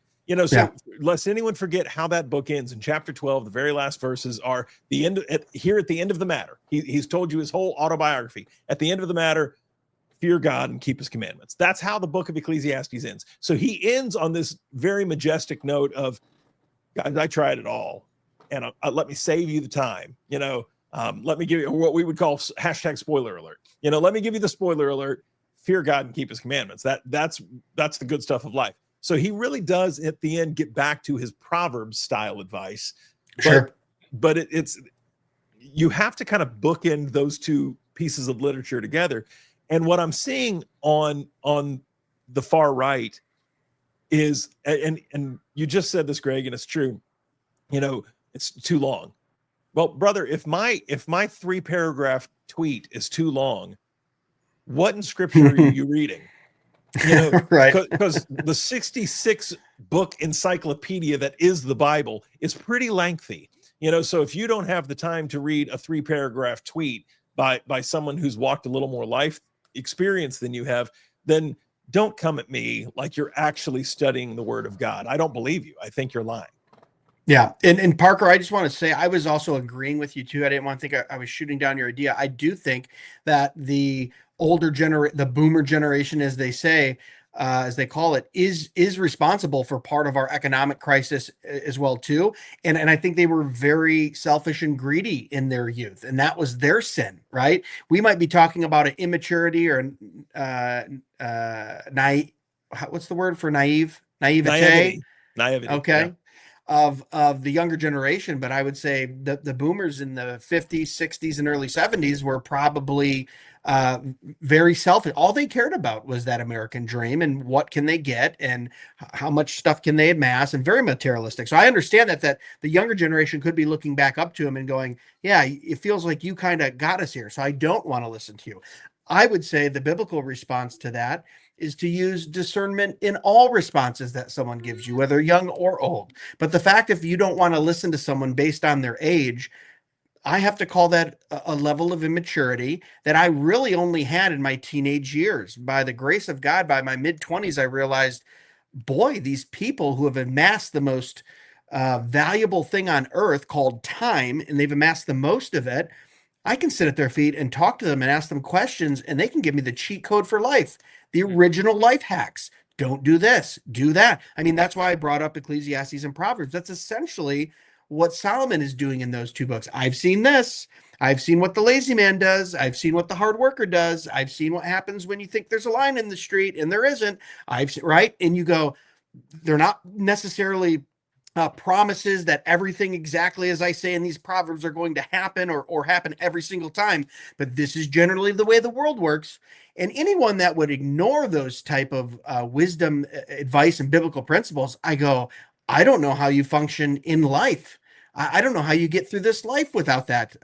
[SPEAKER 4] Lest anyone forget how that book ends in chapter 12. The very last verses are the end at the end of the matter. He's told you his whole autobiography. At the end of the matter, fear God and keep his commandments. That's how the book of Ecclesiastes ends. So he ends on this very majestic note of, guys, I tried it all, and let me save you the time. Let me give you what we would call hashtag spoiler alert. Let me give you the spoiler alert. Fear God and keep his commandments. That's the good stuff of life. So he really does at the end get back to his Proverbs style advice.
[SPEAKER 3] Sure.
[SPEAKER 4] But it's you have to kind of bookend those two pieces of literature together. And what I'm seeing on the far right is, and you just said this, Greg, and it's true, it's too long. Well, brother, if my 3-paragraph tweet is too long, what in Scripture are you reading?
[SPEAKER 3] Right.
[SPEAKER 4] Because the 66 book encyclopedia that is the Bible is pretty lengthy. So if you don't have the time to read a 3-paragraph tweet by someone who's walked a little more life experience than you have, then don't come at me like you're actually studying the Word of God. I don't believe you. I think you're lying.
[SPEAKER 3] Yeah. And Parker, I just want to say, I was also agreeing with you too. I didn't want to think I was shooting down your idea. I do think that the the boomer generation, as they say, as they call it, is responsible for part of our economic crisis as well too. And I think they were very selfish and greedy in their youth, and that was their sin, right? We might be talking about an immaturity or naive. What's the word for naive? Naivete. Okay.
[SPEAKER 4] Yeah.
[SPEAKER 3] Of the younger generation, but I would say the boomers in the 50s, 60s, and early 70s were probably very selfish. All they cared about was that American dream and what can they get and how much stuff can they amass, and very materialistic. So I understand that the younger generation could be looking back up to him and going, yeah, it feels like you kind of got us here, so I don't want to listen to you. I would say the biblical response to that is to use discernment in all responses that someone gives you, whether young or old. But the fact, if you don't want to listen to someone based on their age, I have to call that a level of immaturity that I really only had in my teenage years. By the grace of God, by my mid-20s, I realized, boy, these people who have amassed the most valuable thing on earth called time, and they've amassed the most of it, I can sit at their feet and talk to them and ask them questions, and they can give me the cheat code for life, the original life hacks. Don't do this, do that. I mean, that's why I brought up Ecclesiastes and Proverbs. That's essentially what Solomon is doing in those two books. I've seen this. I've seen what the lazy man does. I've seen what the hard worker does. I've seen what happens when you think there's a line in the street and there isn't. Right? And you go, they're not necessarily promises that everything exactly as I say in these proverbs are going to happen or happen every single time, but this is generally the way the world works. And anyone that would ignore those type of wisdom, advice, and biblical principles, I go, I don't know how you function in life. I don't know how you get through this life without that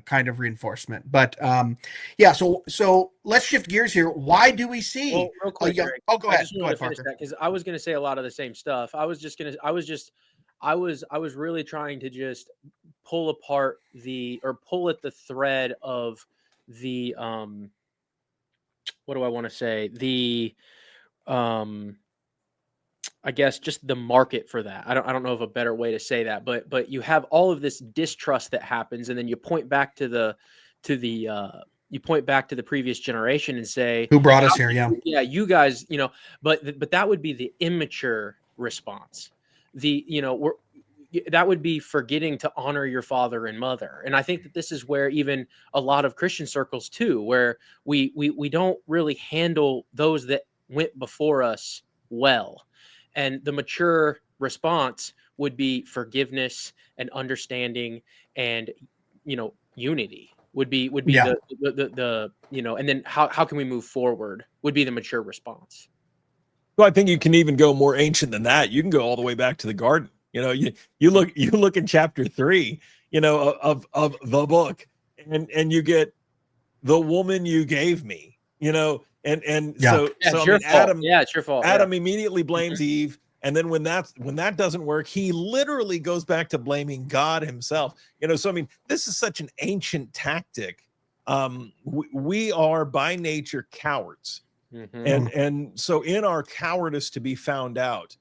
[SPEAKER 3] kind of reinforcement. But yeah, so let's shift gears here. Why do we see?
[SPEAKER 5] Well, real quick, Greg,
[SPEAKER 3] go ahead.
[SPEAKER 5] Go ahead, Parker. Because I was going to say a lot of the same stuff. I was really trying to just pull apart pull at the thread of the what do I want to say? The I guess just the market for that. I don't know of a better way to say that, but you have all of this distrust that happens, and then you point back to the previous generation and say,
[SPEAKER 3] who brought us here?
[SPEAKER 5] Yeah, you guys, but that would be the immature response. that would be forgetting to honor your father and mother. And I think that this is where even a lot of Christian circles too, where we don't really handle those that went before us well. And the mature response would be forgiveness and understanding, and unity would be
[SPEAKER 3] Yeah.
[SPEAKER 5] the and then how can we move forward would be the mature response.
[SPEAKER 4] Well, I think you can even go more ancient than that. You can go all the way back to the garden. You look in chapter 3, of the book, and you get the woman you gave me, so
[SPEAKER 5] it's
[SPEAKER 4] I
[SPEAKER 5] your
[SPEAKER 4] mean,
[SPEAKER 5] fault. It's your fault.
[SPEAKER 4] Adam immediately blames Eve, and then when that doesn't work, he literally goes back to blaming God himself. So I mean, this is such an ancient tactic. We are by nature cowards. And so in our cowardice to be found out,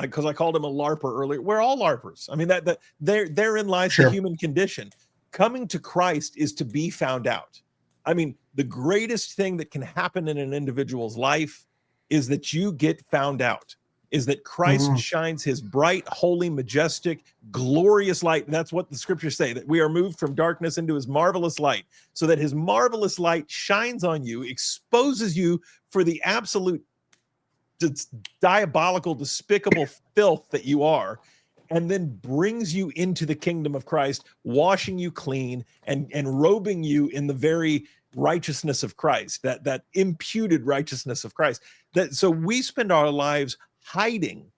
[SPEAKER 4] because I called him a LARPer earlier, we're all LARPers. I mean, that therein lies the human condition. Coming to Christ is to be found out. I mean, the greatest thing that can happen in an individual's life is that you get found out, is that Christ shines his bright, holy, majestic, glorious light. And that's what the scriptures say, that we are moved from darkness into his marvelous light, so that his marvelous light shines on you, exposes you for the absolute diabolical, despicable filth that you are, and then brings you into the kingdom of Christ, washing you clean and robing you in the very righteousness of Christ, that imputed righteousness of Christ. So we spend our lives hiding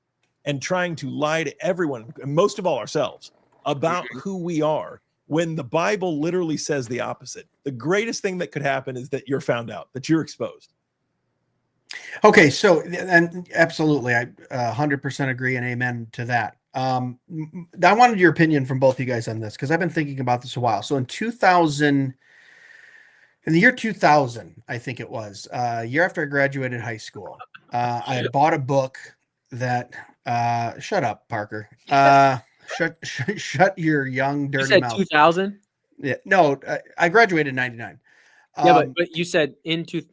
[SPEAKER 4] and trying to lie to everyone, and most of all ourselves, about who we are, when the Bible literally says the opposite. The greatest thing that could happen is that you're found out, that you're exposed.
[SPEAKER 3] Okay, so, and absolutely, I 100% agree and amen to that. I wanted your opinion from both of you guys on this, because I've been thinking about this a while. So in the year 2000, I think it was, a year after I graduated high school, I bought a book that, shut up, Parker. Shut your young, dirty
[SPEAKER 5] You said
[SPEAKER 3] mouth.
[SPEAKER 5] 2000?
[SPEAKER 3] Yeah, no, I graduated in 99.
[SPEAKER 5] Yeah, but you said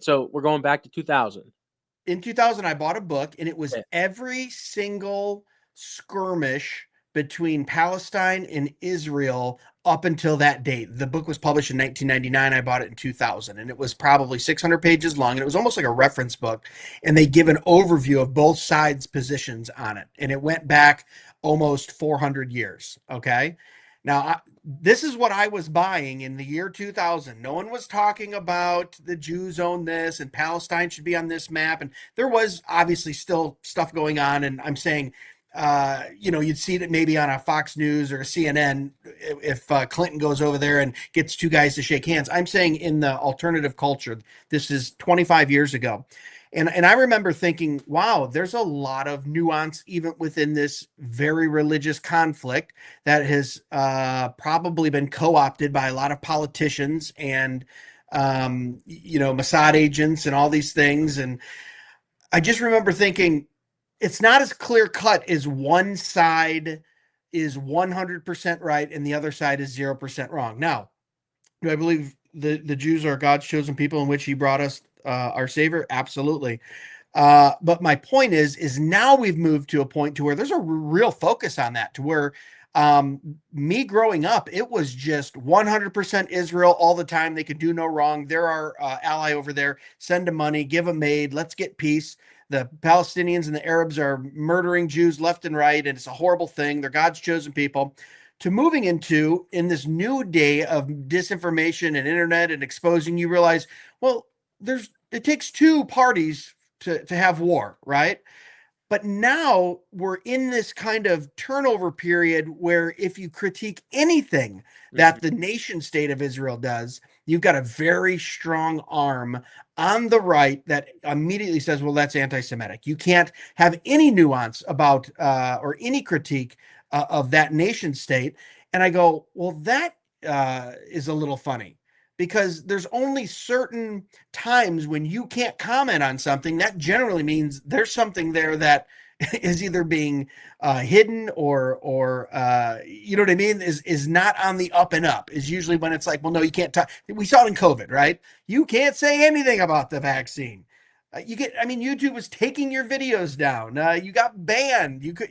[SPEAKER 5] so we're going back to 2000.
[SPEAKER 3] In 2000, I bought a book, and it was every single skirmish between Palestine and Israel up until that date. The book was published in 1999. I bought it in 2000, and it was probably 600 pages long, and it was almost like a reference book, and they give an overview of both sides' positions on it, and it went back almost 400 years, okay? Now, this is what I was buying in the year 2000. No one was talking about the Jews own this and Palestine should be on this map. And there was obviously still stuff going on. And I'm saying, you'd see it maybe on a Fox News or a CNN if Clinton goes over there and gets two guys to shake hands. I'm saying in the alternative culture, this is 25 years ago. And I remember thinking, wow, there's a lot of nuance even within this very religious conflict that has probably been co-opted by a lot of politicians and, Mossad agents and all these things. And I just remember thinking, it's not as clear cut as one side is 100% right and the other side is 0% wrong. Now, do I believe the Jews are God's chosen people in which he brought us our Savior? Absolutely. But my point is now we've moved to a point to where there's a real focus on that, to where me growing up, it was just 100% Israel all the time. They could do no wrong. They're our ally over there. Send them money, give them aid. Let's get peace. The Palestinians and the Arabs are murdering Jews left and right, and it's a horrible thing. They're God's chosen people. To moving into, in this new day of disinformation and internet and exposing, you realize, well, it takes two parties to have war, right? But now we're in this kind of turnover period where if you critique anything that the nation state of Israel does, you've got a very strong arm on the right that immediately says, well, that's anti-Semitic. You can't have any nuance about or any critique of that nation state. And I go, well, that is a little funny, because there's only certain times when you can't comment on something. That generally means there's something there that is either being hidden or you know what I mean, is not on the up and up. Is usually when it's like, well, no, you can't talk. We saw it in COVID, right? You can't say anything about the vaccine. YouTube was taking your videos down. You got banned. You could,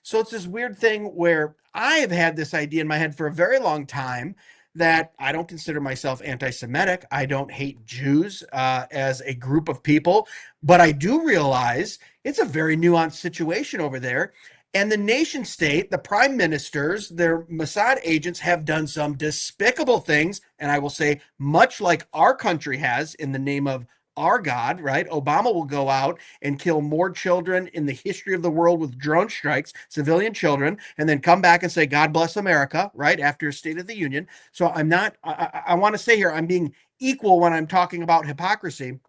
[SPEAKER 3] So it's this weird thing where I have had this idea in my head for a very long time that I don't consider myself anti-Semitic. I don't hate Jews as a group of people, but I do realize it's a very nuanced situation over there. And the nation state, the prime ministers, their Mossad agents have done some despicable things. And I will say, much like our country has in the name of our God, right? Obama will go out and kill more children in the history of the world with drone strikes, civilian children, and then come back and say, God bless America, right? After State of the Union. So I want to say here, I'm being equal when I'm talking about hypocrisy.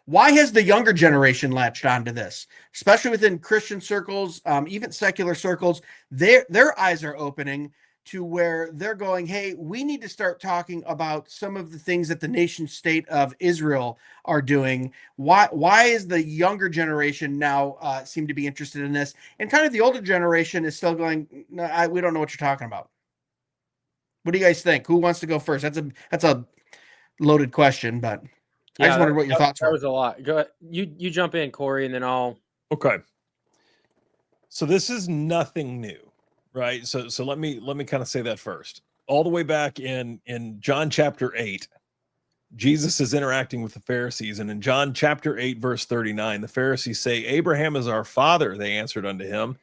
[SPEAKER 3] Why has the younger generation latched onto this, especially within Christian circles, even secular circles? Their eyes are opening to where they're going, hey, we need to start talking about some of the things that the nation state of Israel are doing. Why is the younger generation now seem to be interested in this? And kind of the older generation is still going, no, we don't know what you're talking about. What do you guys think? Who wants to go first? That's a loaded question, but I just wondered what your thoughts were.
[SPEAKER 5] That was a lot. Go ahead. You jump in, Cory, and then I'll.
[SPEAKER 4] Okay. So this is nothing new, right? So let me kind of say that first. All the way back in John chapter 8, Jesus is interacting with the Pharisees, and in John chapter 8, verse 39, the Pharisees say, Abraham is our father, they answered unto him.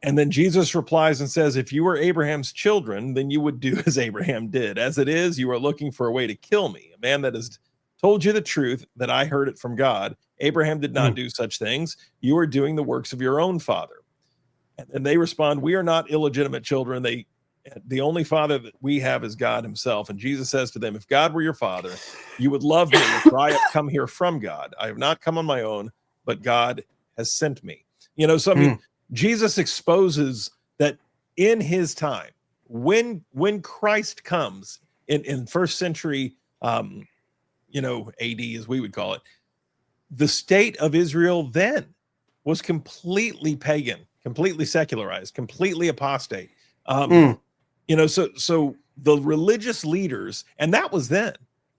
[SPEAKER 4] And then Jesus replies and says, if you were Abraham's children, then you would do as Abraham did. As it is, you are looking for a way to kill me, a man that has told you the truth, that I heard it from God. Abraham did not do such things. You are doing the works of your own father. And they respond, we are not illegitimate children. The only father that we have is God himself. And Jesus says to them, if God were your father, you would love me, for I have come here from God. I have not come on my own, but God has sent me. So I mean, Jesus exposes that in his time, when Christ comes in first century, AD as we would call it, the state of Israel then was completely pagan, completely secularized, completely apostate. So the religious leaders, and that was then.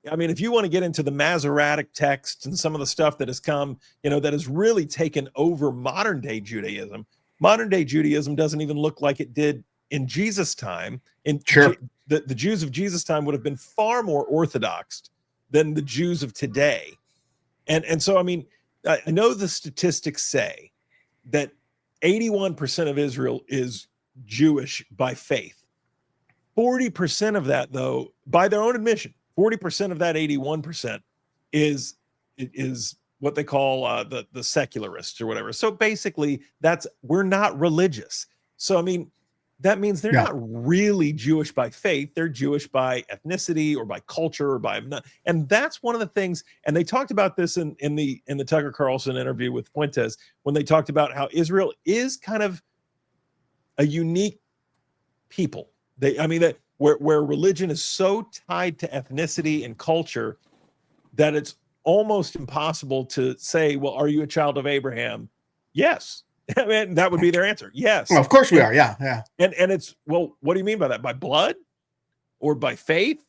[SPEAKER 4] I mean, if you want to get into the Masoretic texts and some of the stuff that has come, that has really taken over modern day Judaism doesn't even look like it did in Jesus' time. The Jews of Jesus' time would have been far more orthodox than the Jews of today. And so, I mean, I know the statistics say that 81% of Israel is Jewish by faith. 40% of that, though, by their own admission, 40% of that 81% is what they call the secularists or whatever. So basically, we're not religious. So, I mean, that means they're not really Jewish by faith. They're Jewish by ethnicity or by culture and that's one of the things. And they talked about this in the Tucker Carlson interview with Fuentes, when they talked about how Israel is kind of a unique people. Where religion is so tied to ethnicity and culture that it's almost impossible to say, well, are you a child of Abraham? Yes. I mean, that would be their answer. Yes.
[SPEAKER 3] Well, of course we are. Yeah.
[SPEAKER 4] And it's, well, what do you mean by that? By blood or by faith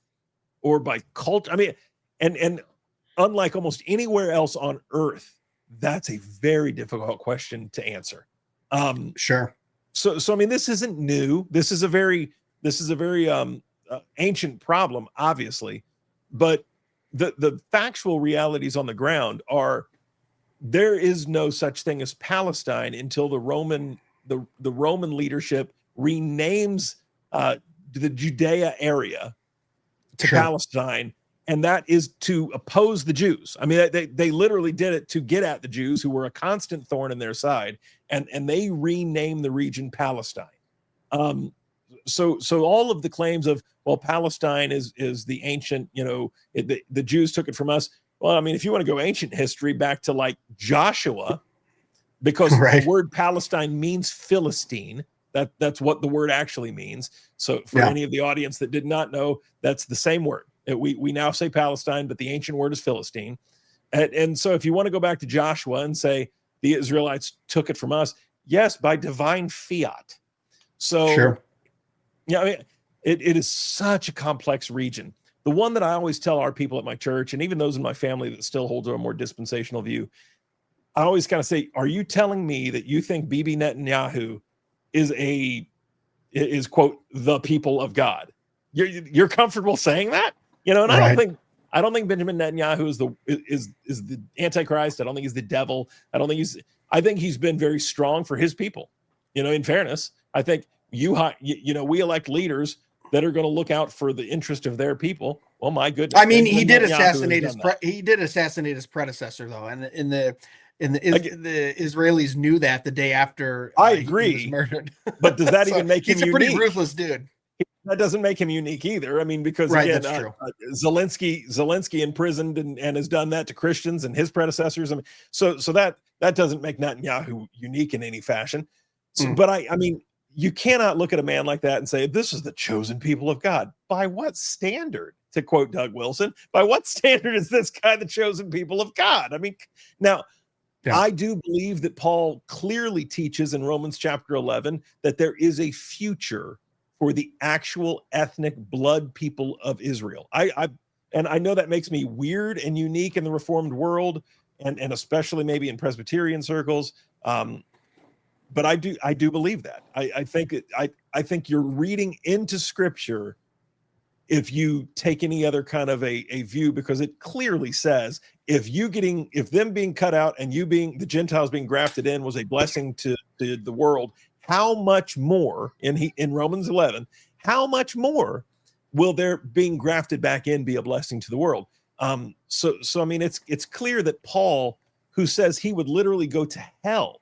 [SPEAKER 4] or by culture? I mean, and unlike almost anywhere else on earth, that's a very difficult question to answer.
[SPEAKER 3] Sure.
[SPEAKER 4] So I mean, this isn't new. This is a very ancient problem, obviously, but the factual realities on the ground are there is no such thing as Palestine until the Roman leadership renames the Judea area to Palestine, and that is to oppose the Jews. I mean, they literally did it to get at the Jews, who were a constant thorn in their side, and they renamed the region Palestine. So all of the claims of, well, Palestine is the ancient, the Jews took it from us. Well, I mean, if you want to go ancient history back to like Joshua, because the word Palestine means Philistine. That's what the word actually means. So for any of the audience that did not know, that's the same word. We now say Palestine, but the ancient word is Philistine. And so if you want to go back to Joshua and say the Israelites took it from us, yes, by divine fiat. So I mean, it is such a complex region. The one that I always tell our people at my church, and even those in my family that still hold to a more dispensational view, I always kind of say, are you telling me that you think Bibi Netanyahu is quote the people of God. You're comfortable saying that, and
[SPEAKER 3] Right.
[SPEAKER 4] I don't think Benjamin Netanyahu is the Antichrist. I don't think he's the devil. I think he's been very strong for his people. In fairness, I think we elect leaders that are going to look out for the interest of their people. Well, my goodness.
[SPEAKER 3] I mean,
[SPEAKER 4] Benjamin
[SPEAKER 3] he did
[SPEAKER 4] Netanyahu
[SPEAKER 3] assassinate his predecessor, though, and the Israelis knew that the day after
[SPEAKER 4] I
[SPEAKER 3] he
[SPEAKER 4] agree.
[SPEAKER 3] was murdered.
[SPEAKER 4] But does that even make him
[SPEAKER 3] he's a
[SPEAKER 4] unique?
[SPEAKER 3] pretty ruthless dude.
[SPEAKER 4] That doesn't make him unique either. I mean, because
[SPEAKER 3] Right,
[SPEAKER 4] again,
[SPEAKER 3] that's true.
[SPEAKER 4] Zelensky imprisoned and has done that to Christians and his predecessors. I mean, so that doesn't make Netanyahu unique in any fashion. So, But I mean, you cannot look at a man like that and say, this is the chosen people of God. By what standard? To quote Doug Wilson, by what standard is this guy the chosen people of God? I mean, now, yeah. I do believe that Paul clearly teaches in Romans chapter 11 that there is a future for the actual ethnic blood people of Israel. I know that makes me weird and unique in the Reformed world, and especially maybe in Presbyterian circles. But I do believe that. I think you're reading into Scripture if you take any other kind of a view, because it clearly says if them being cut out and the Gentiles being grafted in was a blessing to the world, how much more in Romans 11, how much more will their being grafted back in be a blessing to the world? So I mean, it's clear that Paul, who says he would literally go to hell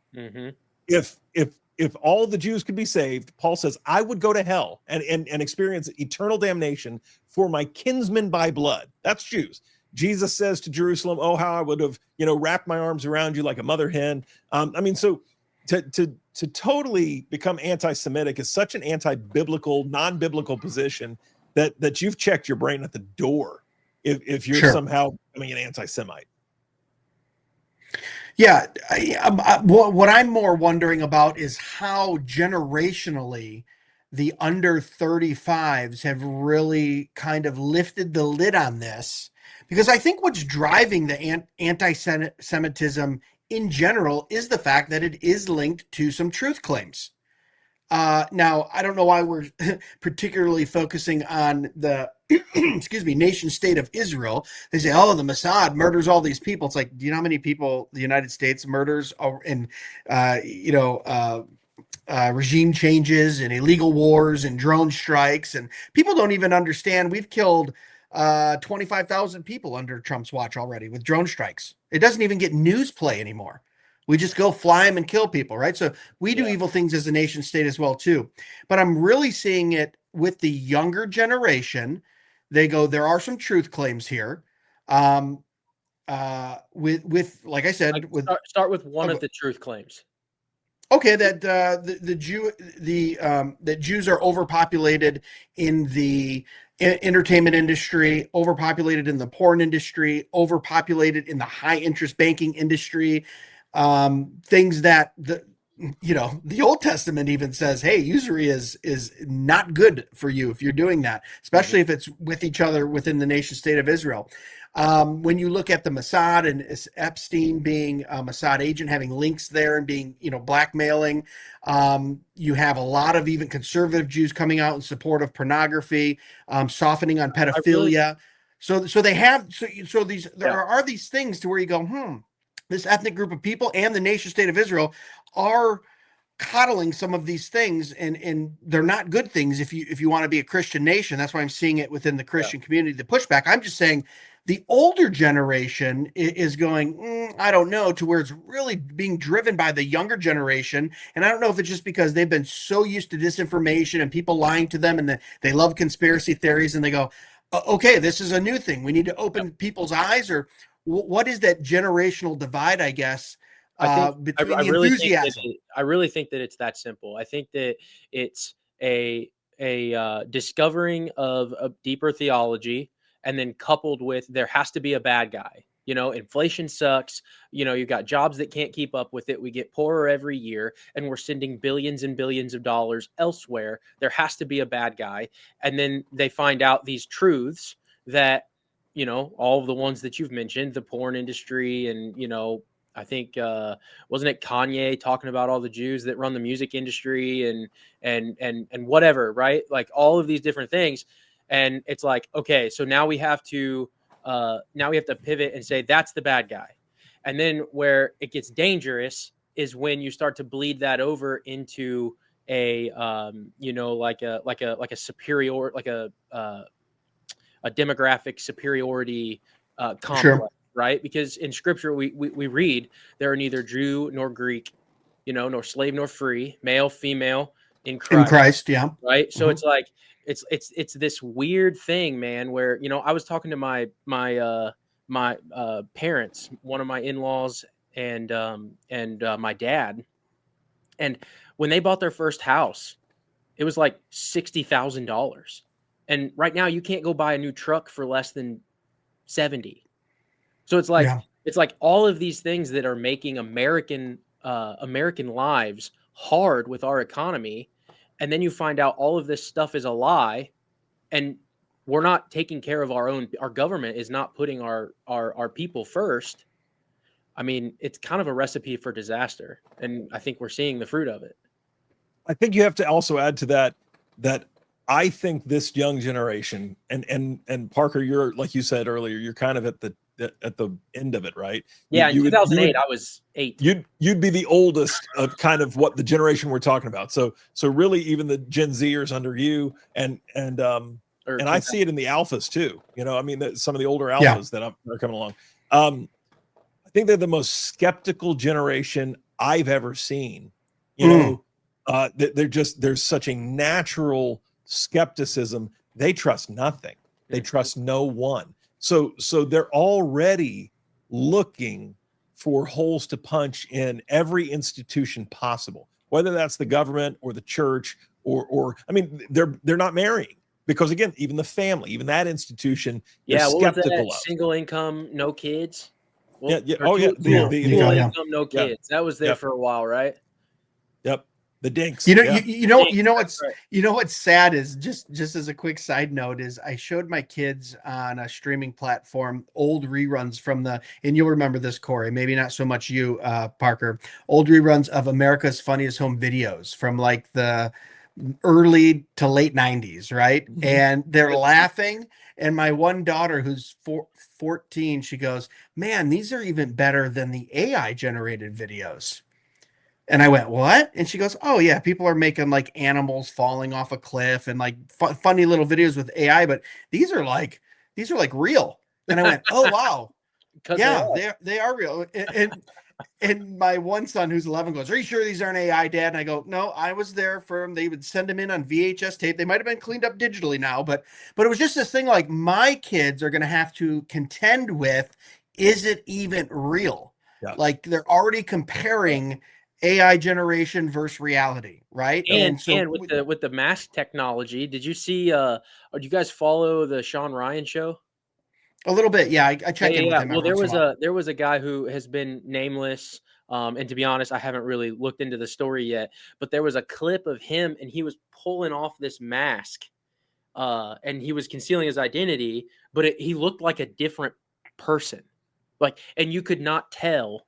[SPEAKER 4] if all the Jews could be saved, Paul says, I would go to hell and experience eternal damnation for my kinsmen by blood. That's Jews. Jesus says to Jerusalem, oh, how I would have, wrapped my arms around you like a mother hen. I mean, so to totally become anti-Semitic is such an anti-biblical, non-biblical position that you've checked your brain at the door if you're somehow becoming an anti-Semite.
[SPEAKER 3] Yeah, what I'm more wondering about is how generationally the under 35s have really kind of lifted the lid on this, because I think what's driving the anti-Semitism in general is the fact that it is linked to some truth claims. Now, I don't know why we're particularly focusing on the nation state of Israel. They say, oh, the Mossad murders all these people. It's like, do you know how many people the United States murders in, regime changes and illegal wars and drone strikes? And people don't even understand we've killed 25,000 people under Trump's watch already with drone strikes. It doesn't even get news play anymore. We just go fly them and kill people, right? So we do evil things as a nation state as well, too. But I'm really seeing it with the younger generation. They go, there are some truth claims here. With like I said,
[SPEAKER 5] start with one of the truth claims.
[SPEAKER 3] Okay, that that Jews are overpopulated in the entertainment industry, overpopulated in the porn industry, overpopulated in the high interest banking industry. Things that the Old Testament even says, hey, usury is not good for you if you're doing that, especially if it's with each other within the nation state of Israel. When you look at the Mossad and Epstein being a Mossad agent, having links there and being, blackmailing, you have a lot of even conservative Jews coming out in support of pornography, softening on pedophilia. So there are these things to where you go, this ethnic group of people and the nation state of Israel are coddling some of these things, and they're not good things if you want to be a Christian nation. That's why I'm seeing it within the Christian community, the pushback. I'm just saying the older generation is going, I don't know, to where it's really being driven by the younger generation. And I don't know if it's just because they've been so used to disinformation and people lying to them, and they love conspiracy theories, and they go, okay, this is a new thing. We need to open people's eyes, or what is that generational divide, I guess, between the enthusiasm?
[SPEAKER 5] I really think that it's that simple. I think that it's a discovering of a deeper theology, and then coupled with there has to be a bad guy. Inflation sucks. You've got jobs that can't keep up with it. We get poorer every year, and we're sending billions and billions of dollars elsewhere. There has to be a bad guy. And then they find out these truths that, all of the ones that you've mentioned, the porn industry and, I think wasn't it Kanye talking about all the Jews that run the music industry and whatever, right? Like all of these different things. And it's like, okay, so now we have to pivot and say that's the bad guy. And then where it gets dangerous is when you start to bleed that over into a like a superior, like a demographic superiority complex.
[SPEAKER 3] Sure.
[SPEAKER 5] Right? Because in scripture, we read there are neither Jew nor Greek, nor slave nor free, male, female in Christ.
[SPEAKER 3] In Christ, yeah.
[SPEAKER 5] Right. So it's like, it's this weird thing, man, where, I was talking to my parents, one of my in-laws and my dad. And when they bought their first house, it was like $60,000. And right now you can't go buy a new truck for less than 70. So it's like all of these things that are making American lives hard with our economy. And then you find out all of this stuff is a lie, and we're not taking care of our government is not putting our people first. I mean, it's kind of a recipe for disaster. And I think we're seeing the fruit of it.
[SPEAKER 4] I think you have to also add to that I think this young generation and Parker, you're, like you said earlier, you're kind of at the end of it, right?
[SPEAKER 5] Yeah, in 2008, I was 8.
[SPEAKER 4] You'd be the oldest of kind of what the generation we're talking about. So really, even the Gen Zers under you, and I see it in the alphas too. I mean, some of the older alphas that are coming along. I think they're the most skeptical generation I've ever seen. There's such a natural skepticism. They trust nothing. They trust no one. So they're already looking for holes to punch in every institution possible, whether that's the government or the church or I mean, they're not marrying because, again, even the family, even that institution, they're skeptical of.
[SPEAKER 5] Single income, no kids.
[SPEAKER 4] Well,
[SPEAKER 5] single income, no kids. That was there for a while, right?
[SPEAKER 4] Yep. The dinks.
[SPEAKER 3] What's sad is just as a quick side note is I showed my kids on a streaming platform old reruns from and you'll remember this, Cory, maybe not so much you, Parker, old reruns of America's Funniest Home Videos from like the early to late 90s, right? Mm-hmm. And they're laughing. And my one daughter, who's 14, she goes, "Man, these are even better than the AI generated videos." And I went, "What?" And she goes, "Oh yeah, people are making like animals falling off a cliff and like funny little videos with AI, but these are like real." And I went, "Oh wow, yeah, they are real." And my one son, who's 11, goes, "Are you sure these aren't AI, Dad?" And I go, "No, I was there for them. They would send them in on VHS tape. They might have been cleaned up digitally now, but it was just this thing like my kids are going to have to contend with: is it even real?" Yeah. Like they're already comparing AI generation versus reality, right?
[SPEAKER 5] And with the mask technology, did you see? Or do you guys follow the Sean Ryan show?
[SPEAKER 3] A little bit, yeah. I check in with him.
[SPEAKER 5] Well, there was a guy who has been nameless, and to be honest, I haven't really looked into the story yet. But there was a clip of him, and he was pulling off this mask, and he was concealing his identity, but he looked like a different person, and you could not tell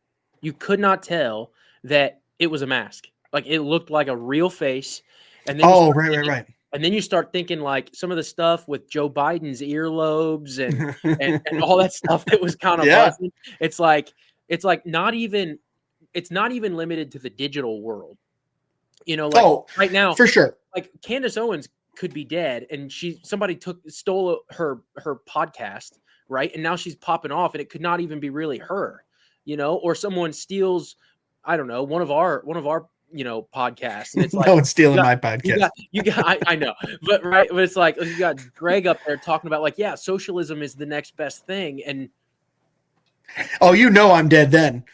[SPEAKER 5] that it was a mask. Like it looked like a real face. And then
[SPEAKER 3] right.
[SPEAKER 5] And then you start thinking like some of the stuff with Joe Biden's earlobes and all that stuff that was kind of buzzing. It's not even limited to the digital world. Right now,
[SPEAKER 3] for sure.
[SPEAKER 5] Like Candace Owens could be dead and somebody stole her podcast, right? And now she's popping off and it could not even be really her, or someone steals, I don't know, one of our podcasts. And it's like,
[SPEAKER 3] no one's stealing my podcast.
[SPEAKER 5] I know, but it's like you got Greg up there talking about like, yeah, socialism is the next best thing, and
[SPEAKER 3] I'm dead then.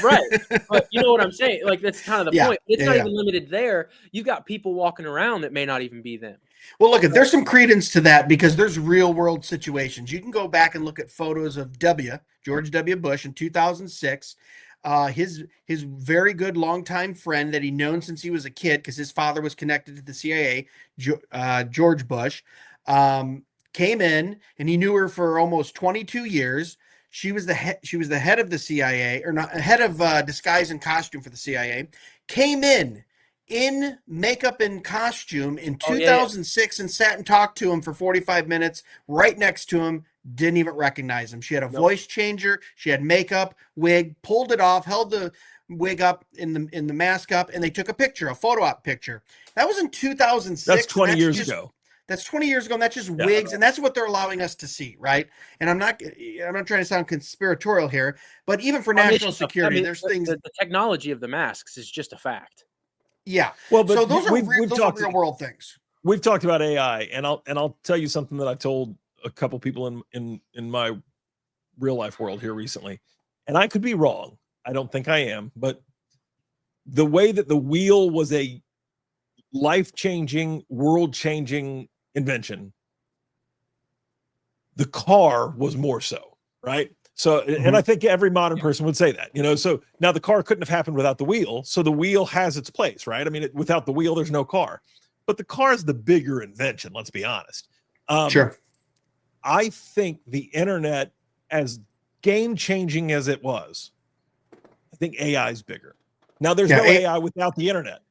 [SPEAKER 5] Right, but you know what I'm saying? Like that's kind of the point. It's not even limited there. You've got people walking around that may not even be them.
[SPEAKER 3] Well, look, there's some credence to that because there's real world situations. You can go back and look at photos of George W. Bush in 2006. His very good longtime friend that he'd known since he was a kid because his father was connected to the CIA, George Bush, came in and he knew her for almost 22 years. She was the head of the CIA, or not, head of disguise and costume for the CIA. Came in makeup and costume in 2006 and sat and talked to him for 45 minutes right next to him. Didn't even recognize him. She had a voice changer. She had makeup, wig, pulled it off, held the wig up in the mask up, and they took a photo op picture. That was in 2006.
[SPEAKER 4] That's 20 years ago.
[SPEAKER 3] That's 20 years ago, and that's just wigs, and that's what they're allowing us to see, right? And I'm not trying to sound conspiratorial here, but even for national security, there's things.
[SPEAKER 5] The technology of the masks is just a fact.
[SPEAKER 3] Yeah.
[SPEAKER 4] Well, but
[SPEAKER 3] so those are
[SPEAKER 4] we've talked
[SPEAKER 3] real world things.
[SPEAKER 4] We've talked about AI, and I'll tell you something that I told a couple people in my real life world here recently, and I could be wrong. I don't think I am, but the way that the wheel was a life-changing, world-changing invention, the car was more so, right? So, and I think every modern person would say that, so now the car couldn't have happened without the wheel. So the wheel has its place, right? I mean, without the wheel, there's no car, but the car is the bigger invention. Let's be honest.
[SPEAKER 3] Sure.
[SPEAKER 4] I think the internet, as game-changing as it was, I think AI is bigger. Now there's no AI without the internet.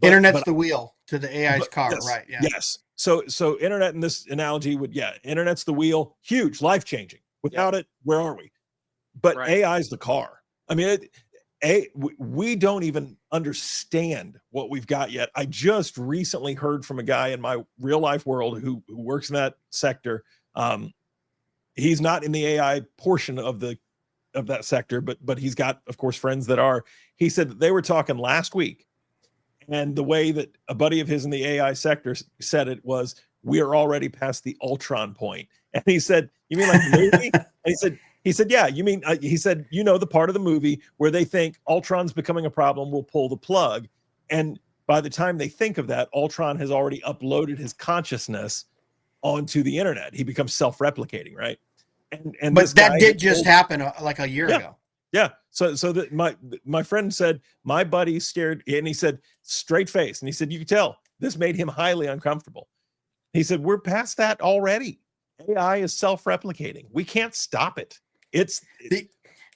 [SPEAKER 3] Internet's the wheel to the AI's car,
[SPEAKER 4] yes,
[SPEAKER 3] right? Yeah.
[SPEAKER 4] Yes. So internet in this analogy internet's the wheel, huge, life-changing. Without it, where are we? But AI is the car. I mean, we don't even understand what we've got yet. I just recently heard from a guy in my real life world who works in that sector. He's not in the AI portion of that sector, but he's got, of course, friends that are. He said that they were talking last week, and the way that a buddy of his in the AI sector said it was, "We are already past the Ultron point." And he said, "You mean like the movie?" And he said, "Yeah, you mean," he said, "the part of the movie where they think Ultron's becoming a problem, we'll pull the plug. And by the time they think of that, Ultron has already uploaded his consciousness onto the internet. He becomes self-replicating, right?" But
[SPEAKER 3] that did just happen like a year ago.
[SPEAKER 4] Yeah. So that my friend said, my buddy stared, and he said, straight face, and he said, you could tell this made him highly uncomfortable. He said, we're past that already. AI is self-replicating. We can't stop it.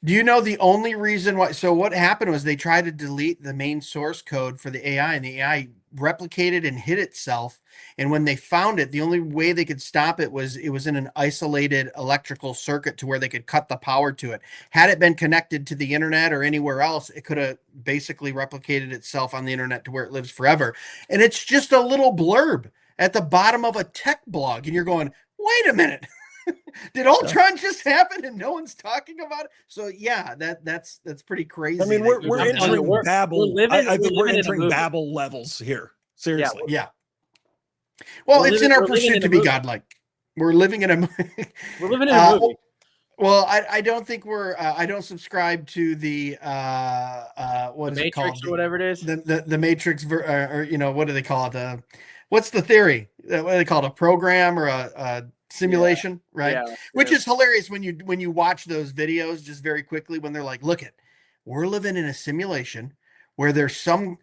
[SPEAKER 3] Do you know the only reason why? So what happened was they tried to delete the main source code for the AI, and the AI replicated and hid itself. And when they found it, the only way they could stop it was in an isolated electrical circuit to where they could cut the power to it. Had it been connected to the internet or anywhere else, it could have basically replicated itself on the internet to where it lives forever. And it's just a little blurb at the bottom of a tech blog, and you're going, wait a minute. Did Ultron just happen and no one's talking about it? So yeah, that's pretty crazy.
[SPEAKER 4] I mean, we're entering Babel. I think we're entering Babel levels here. Seriously.
[SPEAKER 3] Yeah. Well, it's in our pursuit to be godlike. We're living in a movie. Well, I don't think I don't subscribe to the what is it called?
[SPEAKER 5] Matrix or whatever it is.
[SPEAKER 3] The Matrix, or what do they call it? What's the theory? What do they call it? A program or a simulation, right? Yeah, which is hilarious when you watch those videos just very quickly, when they're like, look it, we're living in a simulation where there's some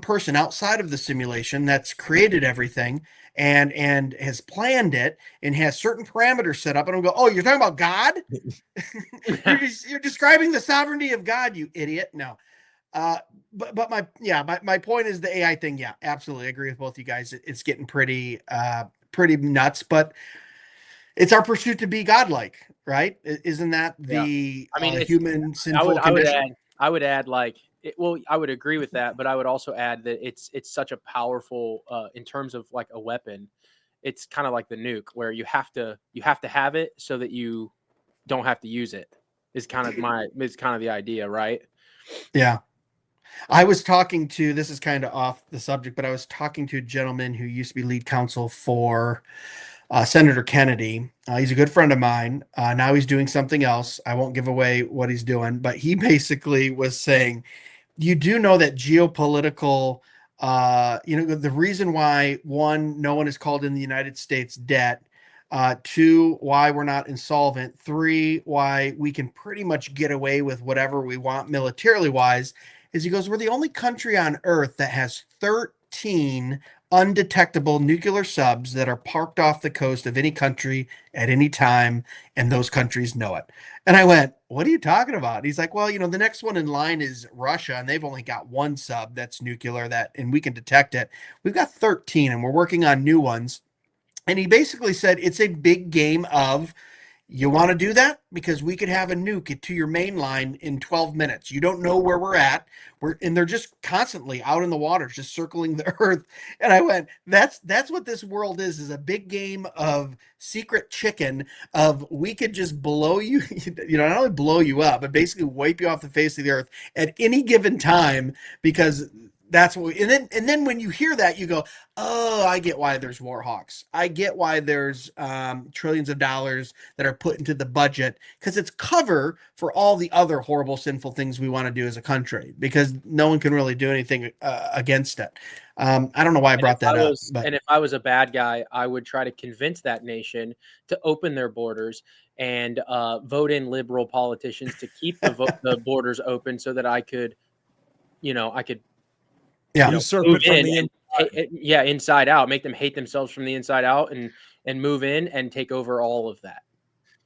[SPEAKER 3] person outside of the simulation that's created everything and has planned it and has certain parameters set up. And I'll go, oh, you're talking about God? you're describing the sovereignty of God, you idiot. No. But my point is the AI thing. Yeah, absolutely. I agree with both you guys. It's getting pretty nuts, but it's our pursuit to be godlike, right? Isn't that the human sinful condition?
[SPEAKER 5] I would add I would agree with that, but I would also add that it's such a powerful, in terms of like a weapon, it's kind of like the nuke, where you have to have it so that you don't have to use it. Is kind of the idea, right?
[SPEAKER 3] Yeah. I was talking to, this is kind of off the subject, but I was talking to a gentleman who used to be lead counsel for Senator Kennedy. He's a good friend of mine. Now he's doing something else. I won't give away what he's doing, but he basically was saying, you do know that geopolitical, the reason why, one, no one is called in the United States debt, two, why we're not insolvent, three, why we can pretty much get away with whatever we want militarily wise, is he goes, we're the only country on earth that has 13 undetectable nuclear subs that are parked off the coast of any country at any time, and those countries know it. And I went, what are you talking about? And he's like, well, the next one in line is Russia, and they've only got one sub that's nuclear, and we can detect it. We've got 13, and we're working on new ones. And he basically said it's a big game of, you want to do that? Because we could have a nuke to your main line in 12 minutes. You don't know where we're at. And they're just constantly out in the water, just circling the earth. And I went, that's what this world is a big game of secret chicken of, we could just blow you, not only blow you up, but basically wipe you off the face of the earth at any given time, because that's what and then when you hear that, you go, oh, I get why there's war hawks. I get why there's trillions of dollars that are put into the budget, because it's cover for all the other horrible, sinful things we want to do as a country, because no one can really do anything against it. I don't know why I brought that up.
[SPEAKER 5] And if I was a bad guy, I would try to convince that nation to open their borders and vote in liberal politicians to keep the borders open, so that I could,
[SPEAKER 4] usurp it from the
[SPEAKER 5] inside out, make them hate themselves from the inside out, and move in and take over all of that.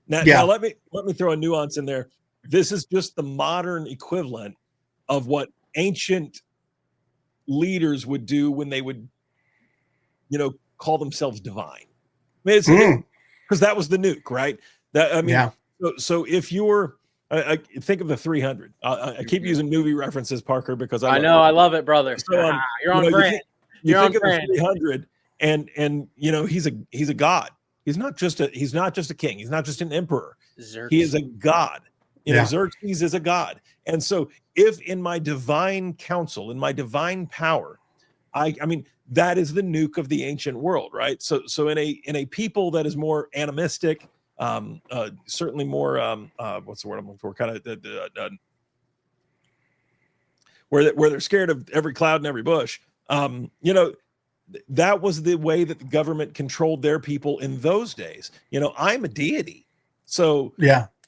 [SPEAKER 4] Now let me throw a nuance in there. This is just the modern equivalent of what ancient leaders would do when they would, call themselves divine. I mean, because that was the nuke, right? So if you're, I think of the 300. I keep using movie references, Parker, because I
[SPEAKER 5] love it, brother. So, you're on brand.
[SPEAKER 4] You think of the 300, and he's a god. He's not just a king. He's not just an emperor. Xerxes. He is a god. Xerxes is a god. And so, if in my divine counsel, in my divine power, I mean, that is the nuke of the ancient world, right? So in a people that is more animistic, certainly more what's the word I'm looking for? Kind of where they're scared of every cloud and every bush. That was the way that the government controlled their people in those days. I'm a deity, so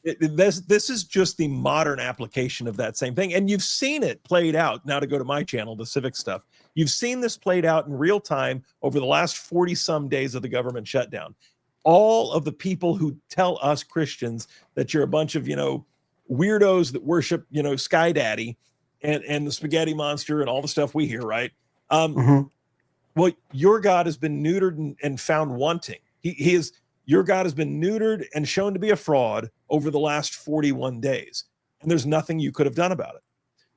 [SPEAKER 4] this is just the modern application of that same thing, and you've seen it played out. Now, to go to my channel, the Civic stuff, you've seen this played out in real time over the last 40 some days of the government shutdown. All of the people who tell us Christians that you're a bunch of, weirdos that worship, Sky Daddy and the spaghetti monster and all the stuff we hear, right? Well, your God has been neutered and found wanting. Your God has been neutered and shown to be a fraud over the last 41 days. And there's nothing you could have done about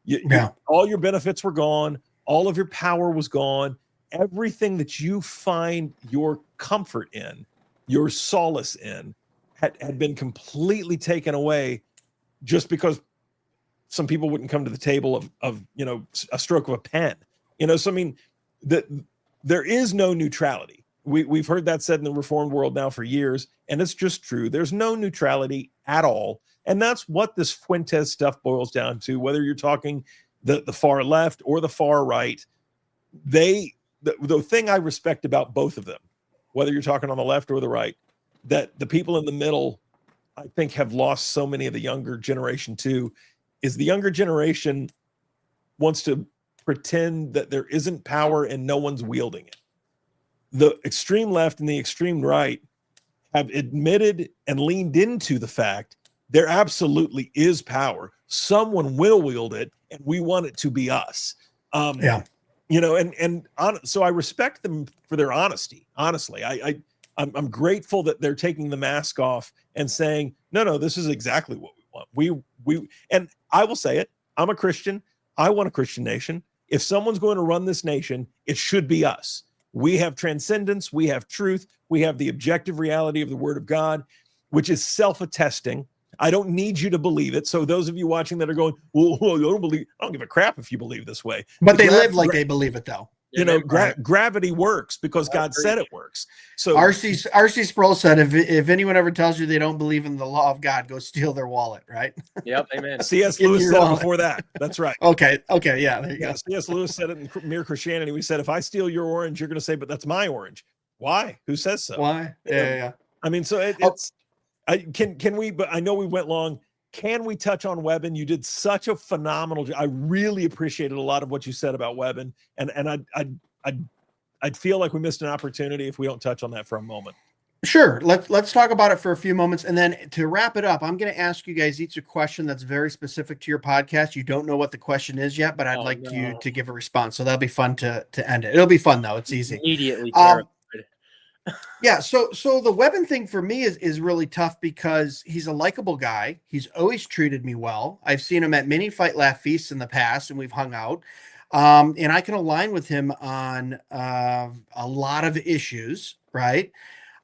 [SPEAKER 4] it. All your benefits were gone. All of your power was gone. Everything that you find your comfort in, your solace in, had been completely taken away, just because some people wouldn't come to the table of a stroke of a pen. So I mean, there is no neutrality. We've heard that said in the Reformed world now for years, and it's just true. There's no neutrality at all, and that's what this Fuentes stuff boils down to. Whether you're talking the far left or the far right, the thing I respect about both of them, whether you're talking on the left or the right, that the people in the middle, I think, have lost so many of the younger generation too, is the younger generation wants to pretend that there isn't power and no one's wielding it. The extreme left and the extreme right have admitted and leaned into the fact there absolutely is power. Someone will wield it, and we want it to be us. So I respect them for their honesty. Honestly, I'm grateful that they're taking the mask off and saying, no, this is exactly what we want. And I will say it. I'm a Christian. I want a Christian nation. If someone's going to run this nation, it should be us. We have transcendence. We have truth. We have the objective reality of the Word of God, which is self-attesting. I don't need you to believe it. So those of you watching that are going, well, I don't give a crap if you believe this way.
[SPEAKER 3] But they live like they believe it, though.
[SPEAKER 4] Gravity works because God said it works. So
[SPEAKER 3] R.C. Sproul said, if anyone ever tells you they don't believe in the law of God, go steal their wallet, right?
[SPEAKER 5] Yep, amen.
[SPEAKER 4] C.S. Lewis said it before that. That's right.
[SPEAKER 3] Okay, yeah, there you go.
[SPEAKER 4] C.S. Lewis said it in Mere Christianity. We said, if I steal your orange, you're going to say, but that's my orange. Why? Who says so?
[SPEAKER 3] Why? Yeah.
[SPEAKER 4] I mean, so it's can we? But I know we went long. Can we touch on Webbon? You did such a phenomenal job. I really appreciated a lot of what you said about Webbon, and I'd feel like we missed an opportunity if we don't touch on that for a moment.
[SPEAKER 3] Sure. Let's talk about it for a few moments. And then to wrap it up, I'm going to ask you guys each a question that's very specific to your podcast. You don't know what the question is yet, but I'd like you to give a response. So that'll be fun to end it. It'll be fun though. It's easy.
[SPEAKER 5] Immediately terrified.
[SPEAKER 3] Yeah. So the Webbon thing for me is really tough because he's a likable guy. He's always treated me well. I've seen him at many Fight Laugh feasts in the past and we've hung out. And I can align with him on a lot of issues, right?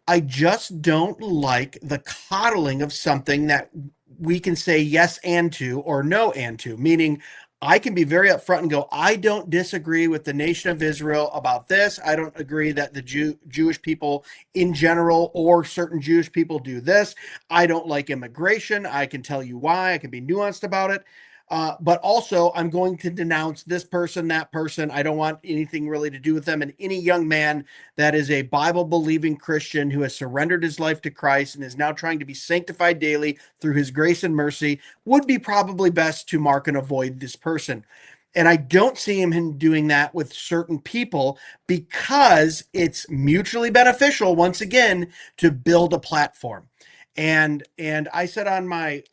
[SPEAKER 3] I just don't like the coddling of something that we can say yes and to or no and to, meaning I can be very upfront and go, I don't disagree with the nation of Israel about this. I don't agree that the Jewish people in general or certain Jewish people do this. I don't like immigration. I can tell you why. I can be nuanced about it. But also, I'm going to denounce this person, that person. I don't want anything really to do with them. And any young man that is a Bible-believing Christian who has surrendered his life to Christ and is now trying to be sanctified daily through his grace and mercy would be probably best to mark and avoid this person. And I don't see him doing that with certain people because it's mutually beneficial, once again, to build a platform. And I said on my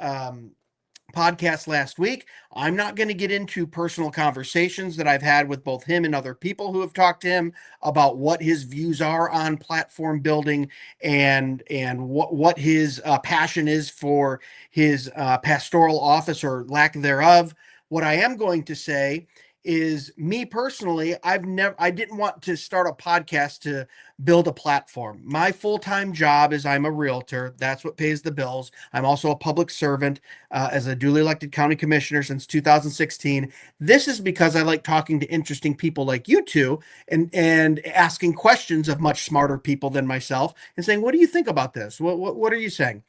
[SPEAKER 3] podcast last week, I'm not going to get into personal conversations that I've had with both him and other people who have talked to him about what his views are on platform building and what his passion is for his pastoral office or lack thereof. What I am going to say is, me personally, I didn't want to start a podcast to build a platform. My full-time job is I'm a realtor. That's what pays the bills. I'm also a public servant as a duly elected county commissioner since 2016. This is because I like talking to interesting people like you two and asking questions of much smarter people than myself and saying, what do you think about this? What are you saying?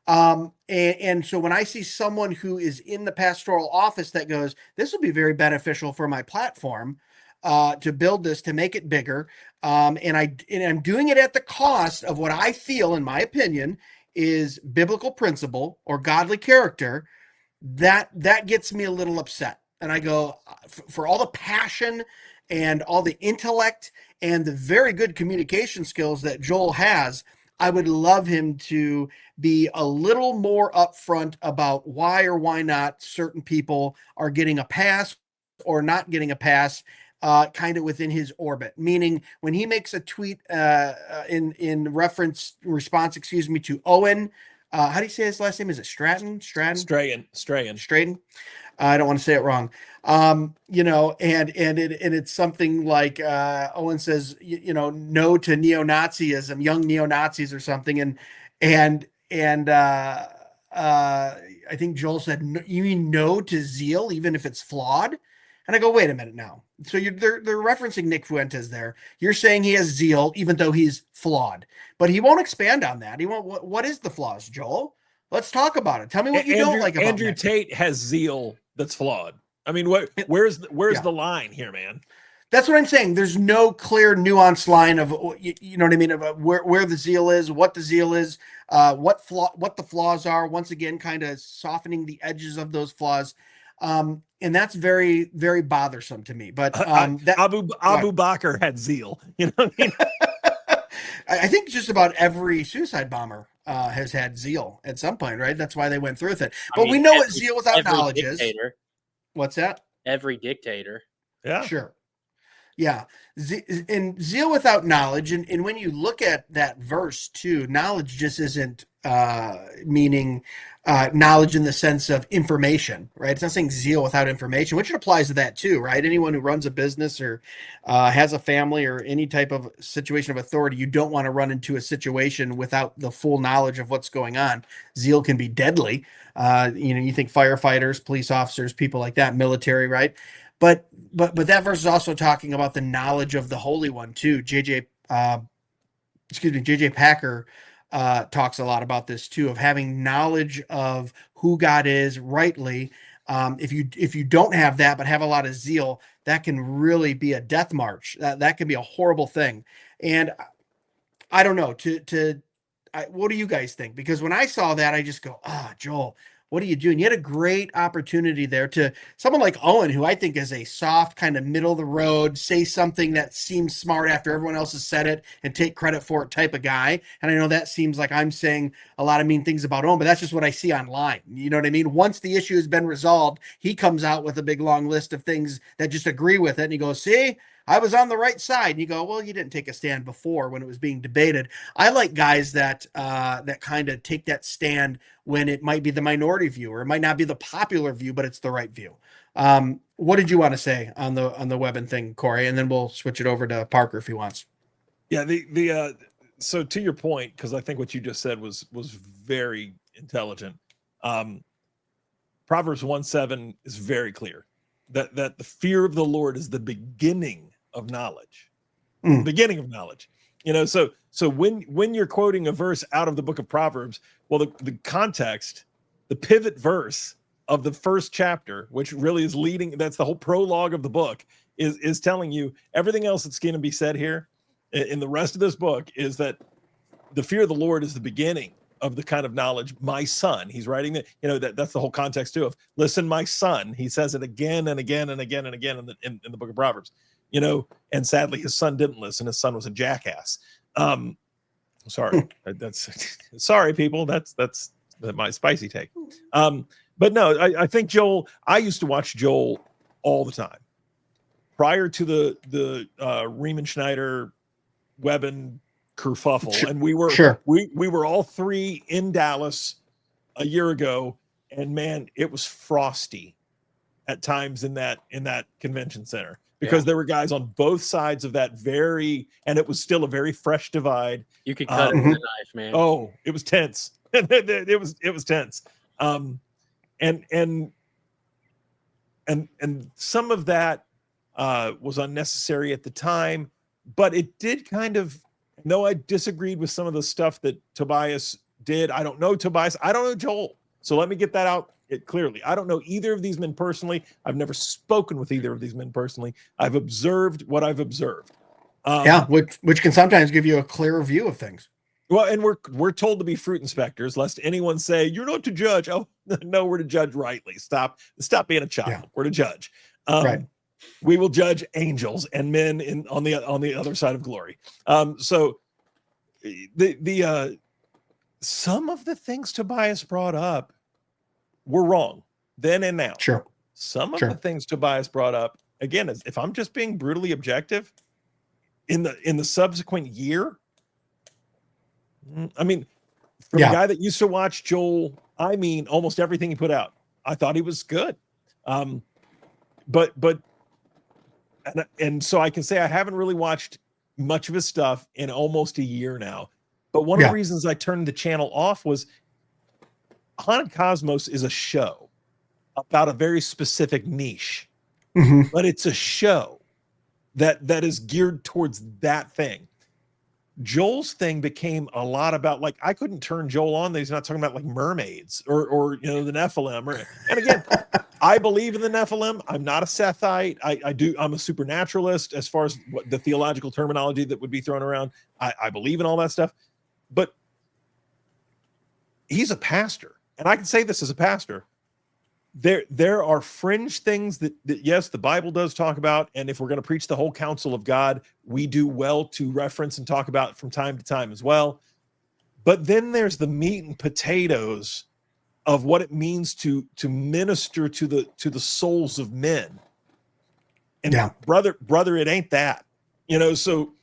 [SPEAKER 3] And so when I see someone who is in the pastoral office that goes, this will be very beneficial for my platform, to build this, to make it bigger. And I'm doing it at the cost of what I feel, in my opinion, is biblical principle or godly character. That gets me a little upset. And I go, for all the passion and all the intellect and the very good communication skills that Joel has, I would love him to be a little more upfront about why or why not certain people are getting a pass or not getting a pass, kind of within his orbit. Meaning, when he makes a tweet in response, to Owen, how do you say his last name? Is it Stratton?
[SPEAKER 4] Strayan.
[SPEAKER 3] I don't want to say it wrong. And it's something like Owen says, no to neo-Nazism, young neo-Nazis or something. And I think Joel said, you mean no to zeal, even if it's flawed? And I go, wait a minute now. So they're referencing Nick Fuentes there. You're saying he has zeal, even though he's flawed, but he won't expand on that. He won't. What is the flaws, Joel? Let's talk about it. Tell me what you don't like about
[SPEAKER 4] Andrew
[SPEAKER 3] Nick.
[SPEAKER 4] Tate has zeal that's flawed. I mean, where's the line here, man?
[SPEAKER 3] That's what I'm saying. There's no clear nuanced line of, you know what I mean, of where the zeal is, what the zeal is, what the flaws are. Once again, kind of softening the edges of those flaws. And that's very, very bothersome to me. But
[SPEAKER 4] Abu Bakr had zeal. You know what I mean?
[SPEAKER 3] I think just about every suicide bomber has had zeal at some point, right? That's why they went through with it. But we know what zeal without knowledge is. What's that?
[SPEAKER 5] Every dictator.
[SPEAKER 4] Yeah.
[SPEAKER 3] Sure. Yeah. And zeal without knowledge. And when you look at that verse too, knowledge just isn't meaning knowledge in the sense of information, right? It's not saying zeal without information, which applies to that too, right? Anyone who runs a business or has a family or any type of situation of authority, you don't want to run into a situation without the full knowledge of what's going on. Zeal can be deadly. You think firefighters, police officers, people like that, military, right? But that verse is also talking about the knowledge of the Holy One too. JJ Packer talks a lot about this too, of having knowledge of who God is rightly. If you don't have that, but have a lot of zeal, that can really be a death march. That can be a horrible thing. And I don't know, what do you guys think? Because when I saw that, I just go, Joel, what do you do? And you had a great opportunity there to someone like Owen, who I think is a soft, kind of middle of the road, say something that seems smart after everyone else has said it and take credit for it type of guy. And I know that seems like I'm saying a lot of mean things about Owen, but that's just what I see online. You know what I mean? Once the issue has been resolved, he comes out with a big long list of things that just agree with it. And he goes, see, I was on the right side. And you go, well, you didn't take a stand before when it was being debated. I like guys that that kind of take that stand when it might be the minority view, or it might not be the popular view, but it's the right view. What did you want to say on the Webbon thing, Cory? And then we'll switch it over to Parker if he wants.
[SPEAKER 4] Yeah, so to your point, because I think what you just said was very intelligent. Proverbs 1:7 is very clear that the fear of the Lord is the beginning of knowledge. Beginning of knowledge. You know, so when you're quoting a verse out of the book of Proverbs, well, the context, the pivot verse of the first chapter, which really is leading, that's the whole prologue of the book, is telling you everything else that's going to be said here in the rest of this book is that the fear of the Lord is the beginning of the kind of knowledge. My son, he's writing that, you know, that's the whole context too of listen, my son. He says it again and again and again and again in the book of Proverbs, you know, and sadly his son didn't listen. His son was a jackass. Sorry, sorry people. That's my spicy take. But no, I think Joel, I used to watch Joel all the time prior to the Riemann Schneider Webbon kerfuffle, and we were all three in Dallas a year ago, and man, it was frosty at times in that convention center because there were guys on both sides of that and it was still a very fresh divide.
[SPEAKER 5] You could cut it with a knife, man.
[SPEAKER 4] Oh, it was tense. it was tense. And some of that was unnecessary at the time, but it did kind of, no, I disagreed with some of the stuff that Tobias did. I don't know Tobias. I don't know Joel. So let me get that out clearly. I don't know either of these men personally. I've never spoken with either of these men personally. I've observed what I've observed.
[SPEAKER 3] Which can sometimes give you a clearer view of things.
[SPEAKER 4] Well, and we're told to be fruit inspectors, lest anyone say you're not to judge. Oh, no, we're to judge rightly. Stop being a child. Yeah. We're to judge. Right. We will judge angels and men on the other side of glory. So the some of the things Tobias brought up were wrong then and now.
[SPEAKER 3] Sure.
[SPEAKER 4] Some of the things Tobias brought up, again, if I'm just being brutally objective, in the subsequent year, I mean, from a guy that used to watch Joel, I mean, almost everything he put out, I thought he was good. But so I can say I haven't really watched much of his stuff in almost a year now. But one of the reasons I turned the channel off was Haunted Cosmos is a show about a very specific niche, but it's a show that is geared towards that thing. Joel's thing became a lot about, like, I couldn't turn Joel on that he's not talking about like mermaids or you know, the Nephilim. And again, I believe in the Nephilim. I'm not a Sethite. I'm a supernaturalist as far as what the theological terminology that would be thrown around. I believe in all that stuff. But he's a pastor. And I can say this as a pastor. There are fringe things that yes, the Bible does talk about, and if we're going to preach the whole counsel of God, we do well to reference and talk about from time to time as well. But then there's the meat and potatoes of what it means to minister to the souls of men. And brother, it ain't that. You know, so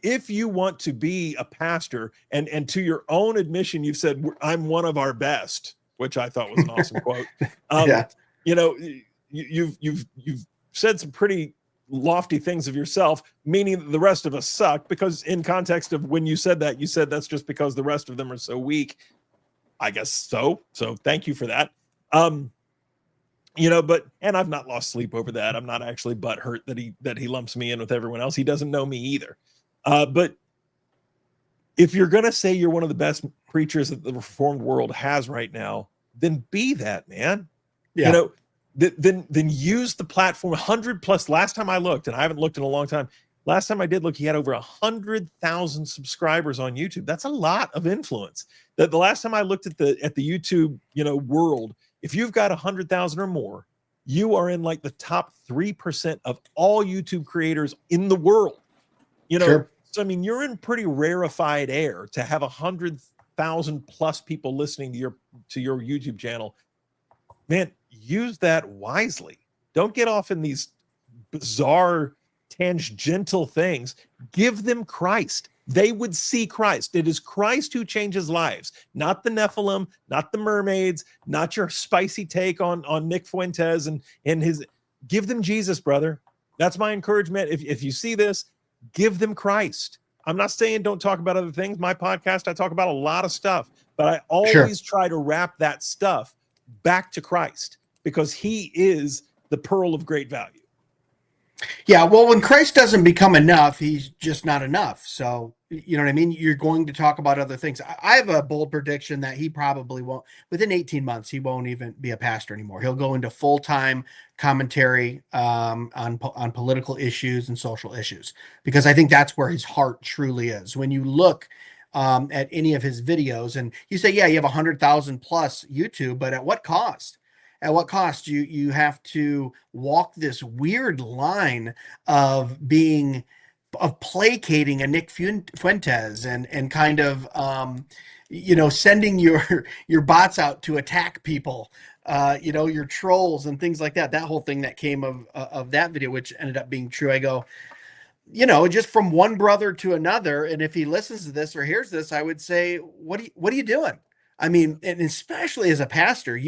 [SPEAKER 4] if you want to be a pastor, and to your own admission, you've said, I'm one of our best, which I thought was an awesome quote. You know, you've said some pretty lofty things of yourself, meaning that the rest of us suck, because in context of when you said that, you said that's just because the rest of them are so weak. I guess so. So thank you for that. You know, and I've not lost sleep over that. I'm not actually butthurt that he lumps me in with everyone else. He doesn't know me either. But if you're going to say you're one of the best preachers that the Reformed world has right now, then be that, man. Yeah. You know, then use the platform. 100+ last time I looked, and I haven't looked in a long time. Last time I did look, he had over 100,000 subscribers on YouTube. That's a lot of influence. The last time I looked at the YouTube, you know, world, If you've got 100,000 or more, you are in like the top 3% of all YouTube creators in the world. You know,
[SPEAKER 3] Sure.
[SPEAKER 4] so I mean, you're in pretty rarefied air to have 100,000 plus people listening to your YouTube channel. Man, use that wisely. Don't get off in these bizarre tangential things. Give them Christ. They would see Christ. It is Christ who changes lives, not the Nephilim, not the mermaids, not your spicy take on Nick Fuentes and his. Give them Jesus, brother. That's my encouragement. If you see this, give them Christ. I'm not saying don't talk about other things. My podcast, I talk about a lot of stuff, but I always try to wrap that stuff back to Christ because he is the pearl of great value.
[SPEAKER 3] Yeah, well, when Christ doesn't become enough, he's just not enough. So, you know what I mean? You're going to talk about other things. I have a bold prediction that he probably won't, within 18 months, he won't even be a pastor anymore. He'll go into full-time commentary on political issues and social issues, because I think that's where his heart truly is. When you look at any of his videos and you say, yeah, you have 100,000 plus YouTube, but at what cost? At what cost? You have to walk this weird line of placating a Nick Fuentes and kind of sending your bots out to attack people, your trolls and things like that. That whole thing that came of that video, which ended up being true. I go, just from one brother to another, and if he listens to this or hears this, I would say, what are you doing? I mean, and especially as a pastor,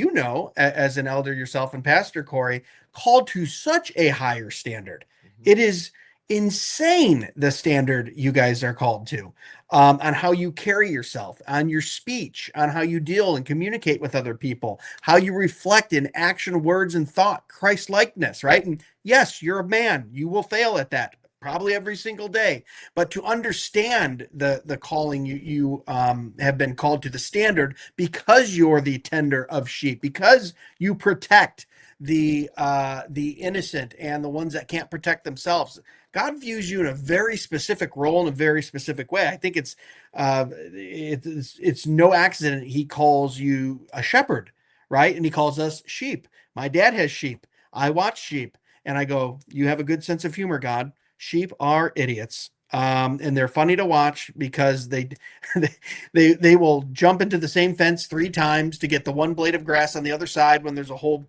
[SPEAKER 3] as an elder yourself and Pastor Cory, called to such a higher standard. Mm-hmm. It is insane, the standard you guys are called to, on how you carry yourself, on your speech, on how you deal and communicate with other people, how you reflect in action, words, and thought, Christ-likeness, right? And yes, you're a man. You will fail at that. Probably every single day, but to understand the calling you have been called to, the standard, because you're the tender of sheep, because you protect the innocent and the ones that can't protect themselves. God views you in a very specific role in a very specific way. I think it's no accident he calls you a shepherd, right? And he calls us sheep. My dad has sheep. I watch sheep, and I go, you have a good sense of humor, God. Sheep are idiots, and they're funny to watch because they will jump into the same fence 3 times to get the one blade of grass on the other side when there's a whole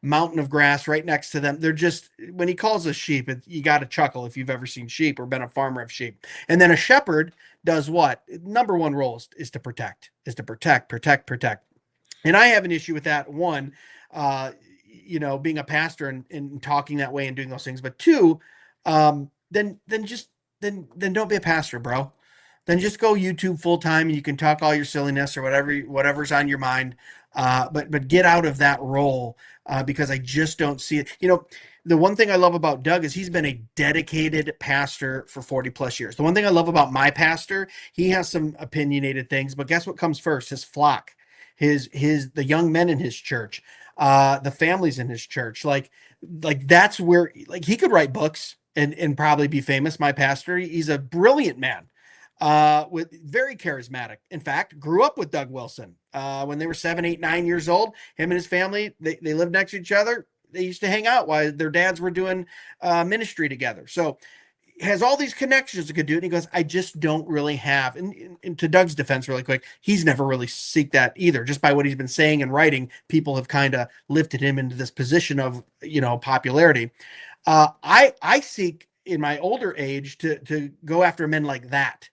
[SPEAKER 3] mountain of grass right next to them. They're just, when he calls us sheep, you got to chuckle if you've ever seen sheep or been a farmer of sheep. And then a shepherd does what? Number one role is to protect, protect. And I have an issue with that. One, being a pastor and talking that way and doing those things, but 2. Then don't be a pastor, bro. Then just go YouTube full time and you can talk all your silliness or whatever's on your mind. But get out of that role, because I just don't see it. The one thing I love about Doug is he's been a dedicated pastor for 40 plus years. The one thing I love about my pastor, he has some opinionated things, but guess what comes first? His flock, the young men in his church, the families in his church. Like that's where, like, he could write books and probably be famous. My pastor, he's a brilliant man, with very charismatic. In fact, grew up with Doug Wilson. When they were 7, 8, 9 years old, him and his family, they lived next to each other. They used to hang out while their dads were doing ministry together. So has all these connections that could do it. And he goes, I just don't really have, and to Doug's defense really quick, he's never really seeked that either. Just by what he's been saying and writing, people have kind of lifted him into this position of, popularity. I seek in my older age to go after men like that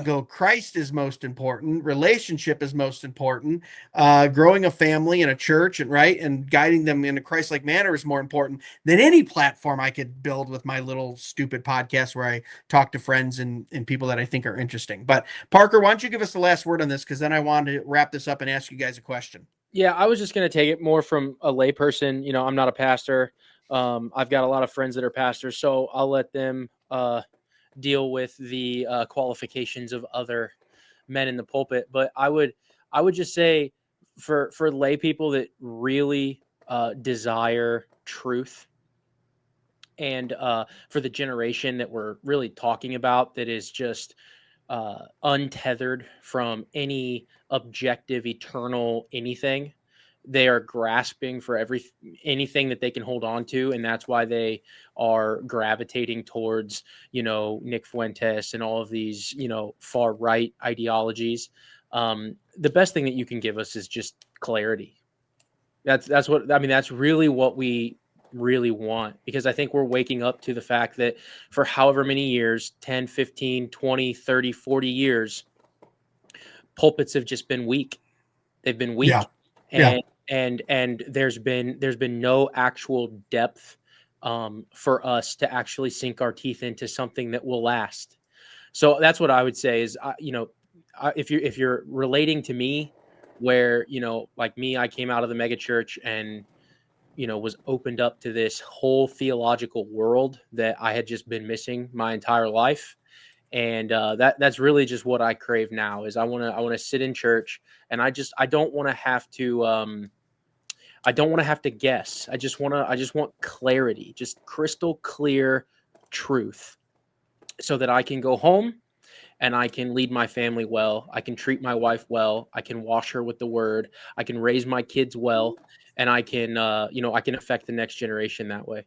[SPEAKER 3] go, Christ is most important, relationship is most important, growing a family and a church and guiding them in a Christ-like manner is more important than any platform I could build with my little stupid podcast where I talk to friends and people that I think are interesting. But Parker, why don't you give us the last word on this? Because then I want to wrap this up and ask you guys a question.
[SPEAKER 5] Yeah, I was just going to take it more from a layperson. I'm not a pastor. I've got a lot of friends that are pastors, so I'll let them deal with the qualifications of other men in the pulpit. But I would just say for lay people that really desire truth, and for the generation that we're really talking about that is just untethered from any objective, eternal anything, they are grasping for anything that they can hold on to, and that's why they are gravitating towards, Nick Fuentes and all of these, far right ideologies. The best thing that you can give us is just clarity. That's really what we really want, because I think we're waking up to the fact that for however many years, 10, 15, 20, 30, 40 years, pulpits have just been weak. They've been weak.
[SPEAKER 3] Yeah.
[SPEAKER 5] And there's been no actual depth for us to actually sink our teeth into something that will last. So that's what I would say is, if you're relating to me, where, like me, I came out of the mega church and, was opened up to this whole theological world that I had just been missing my entire life. And that's really just what I crave now. Is I want to sit in church, and I don't want to have to guess. I just want clarity, just crystal clear truth, so that I can go home and I can lead my family well. I can treat my wife well. I can wash her with the word. I can raise my kids well, and I can I can affect the next generation that way.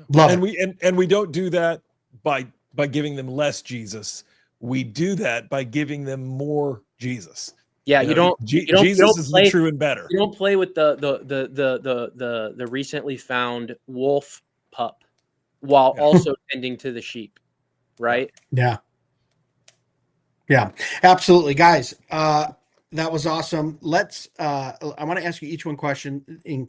[SPEAKER 4] We don't do that by giving them less Jesus. We do that by giving them more Jesus.
[SPEAKER 5] Yeah,
[SPEAKER 4] Jesus is the true and better.
[SPEAKER 5] You don't play with the recently found wolf pup while also tending to the sheep, right?
[SPEAKER 3] Yeah, absolutely, guys. That was awesome. I want to ask you each one question in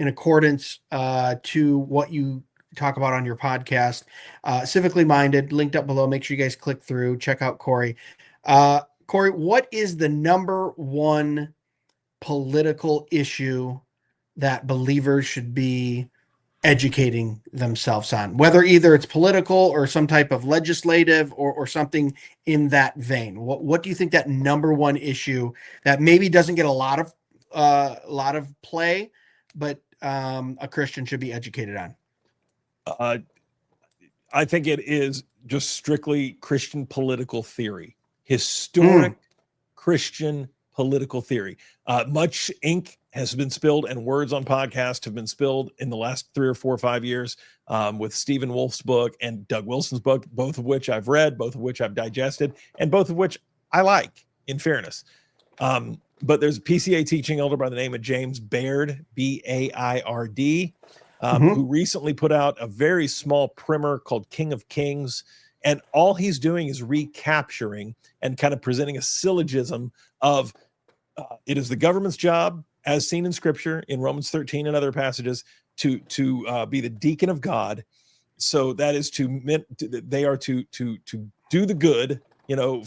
[SPEAKER 3] accordance to what you talk about on your podcast. Civically Minded, linked up below. Make sure you guys click through, check out Cory. Cory, what is the number one political issue that believers should be educating themselves on, whether either it's political or some type of legislative or something in that vein? What do you think that number one issue that maybe doesn't get a lot of play, but a Christian should be educated on?
[SPEAKER 4] I think it is just strictly Christian political theory, historic Christian political theory. Much ink has been spilled and words on podcasts have been spilled in the last 3 or 4 or 5 years with Stephen Wolf's book and Doug Wilson's book, both of which I've read, both of which I've digested, and both of which I like, in fairness. But there's a PCA teaching elder by the name of James Baird, Baird, who recently put out a very small primer called King of Kings. And all he's doing is recapturing and kind of presenting a syllogism of it is the government's job, as seen in Scripture, in Romans 13 and other passages, to be the deacon of God. So that is they are to do the good,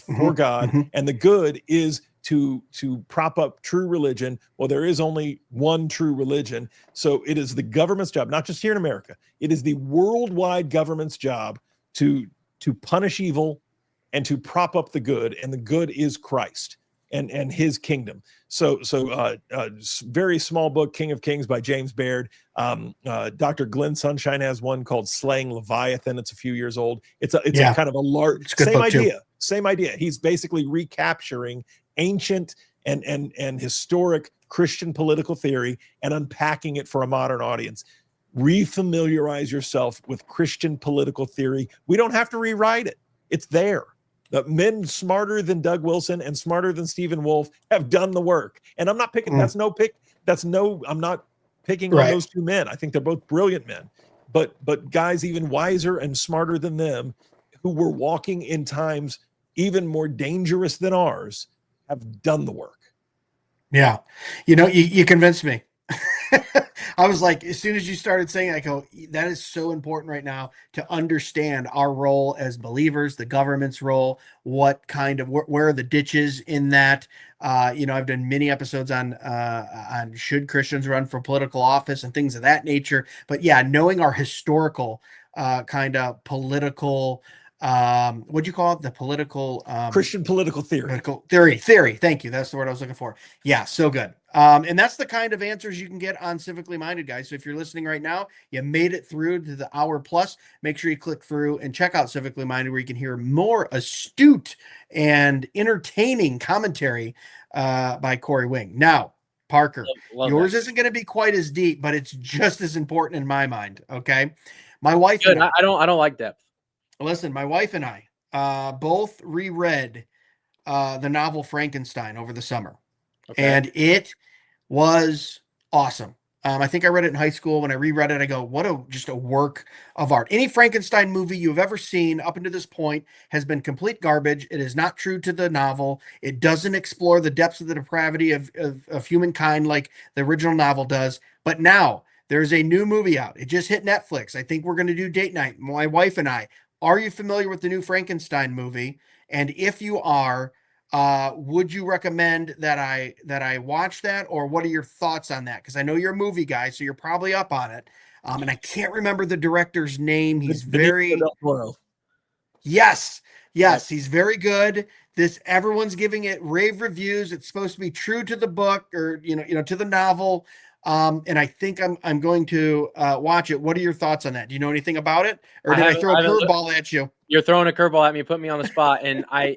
[SPEAKER 4] for God, and the good is to prop up true religion. Well, there is only one true religion, so it is the government's job, not just here in America. It is the worldwide government's job to punish evil and to prop up the good, and the good is Christ and his kingdom. So very small book, King of Kings by James Baird. Dr. Glenn Sunshine has one called Slaying Leviathan. It's a few years old. It's a kind of a large, same idea. He's basically recapturing ancient and historic Christian political theory and unpacking it for a modern audience. Refamiliarize yourself with Christian political theory. We don't have to rewrite it. It's there. The men smarter than Doug Wilson and smarter than Stephen Wolf have done the work. And I'm not picking, I'm not picking on those two men. I think they're both brilliant men, but guys even wiser and smarter than them, who were walking in times even more dangerous than ours, have done the work.
[SPEAKER 3] Yeah. You convinced me. I was like, as soon as you started saying it, I go, that is so important right now to understand our role as believers, the government's role, what kind of, where are the ditches in that? I've done many episodes on should Christians run for political office and things of that nature. But yeah, knowing our historical kind of political, what'd you call it? The political
[SPEAKER 4] Christian political theory.
[SPEAKER 3] Theory. Thank you. That's the word I was looking for. Yeah, so good. And that's the kind of answers you can get on Civically Minded, guys. So if you're listening right now, you made it through to the hour plus, make sure you click through and check out Civically Minded, where you can hear more astute and entertaining commentary by Cory Wing. Now, Parker,
[SPEAKER 5] Love
[SPEAKER 3] yours
[SPEAKER 5] that.
[SPEAKER 3] isn't going to be quite as deep, but it's just as important in my mind. Okay. My wife
[SPEAKER 5] Good.
[SPEAKER 3] and
[SPEAKER 5] I don't like depth.
[SPEAKER 3] listen, my wife and I both reread the novel Frankenstein over the summer,
[SPEAKER 5] Okay.
[SPEAKER 3] and it was awesome. I think I read it in high school. When I reread it, I go, what just a work of art. Any Frankenstein movie you've ever seen up until this point has been complete garbage. It is not true to the novel. It doesn't explore the depths of the depravity of humankind like the original novel does. But now there's a new movie out. It just hit Netflix. I think we're going to do date night, my wife and I. Are you familiar with the new Frankenstein movie? And if you are, would you recommend that I watch that, or what are your thoughts on that? Because I know you're a movie guy, so you're probably up on it. And I can't remember the director's name. He's very
[SPEAKER 4] Benicio del Toro.
[SPEAKER 3] yes, he's very good. This everyone's giving it rave reviews. It's supposed to be true to the book, or to the novel. And I think I'm going to watch it. What are your thoughts on that? Do you know anything about it, or did I throw a curveball at you?
[SPEAKER 5] You're throwing a curveball at me, put me on the spot, and I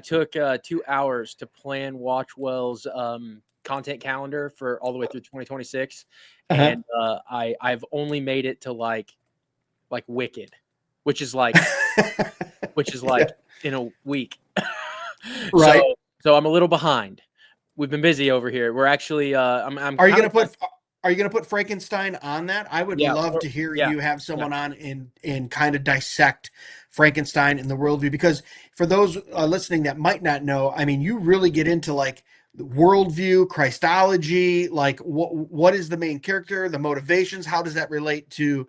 [SPEAKER 5] took 2 hours to plan Watchwell's content calendar for all the way through 2026, and I've only made it to like Wicked, which is like in a week,
[SPEAKER 3] right?
[SPEAKER 5] So I'm a little behind. We've been busy over here. We're actually Are you
[SPEAKER 3] gonna put Frankenstein on that? I would love to hear you have someone on and kind of dissect Frankenstein in the worldview, because for those listening that might not know, I mean, you really get into like worldview, Christology, like what is the main character, the motivations, how does that relate to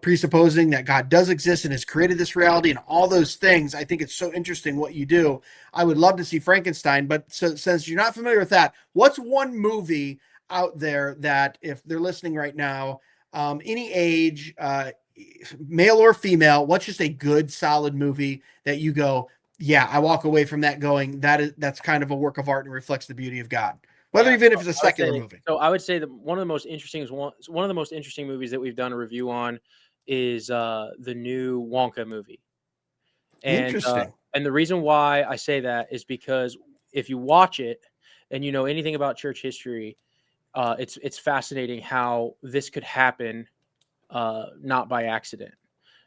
[SPEAKER 3] presupposing that God does exist and has created this reality and all those things. I think it's so interesting what you do. I would love to see Frankenstein, but since you're not familiar with that, what's one movie out there that if they're listening right now, any age, male or female, what's just a good, solid movie that you go, yeah, I walk away from that going, that's kind of a work of art and reflects the beauty of God. Even if it's a secular movie.
[SPEAKER 5] So I would say that one of the most interesting movies that we've done a review on is the new Wonka movie. And,
[SPEAKER 3] interesting.
[SPEAKER 5] And the reason why I say that is because if you watch it and you know anything about church history, it's fascinating how this could happen, not by accident.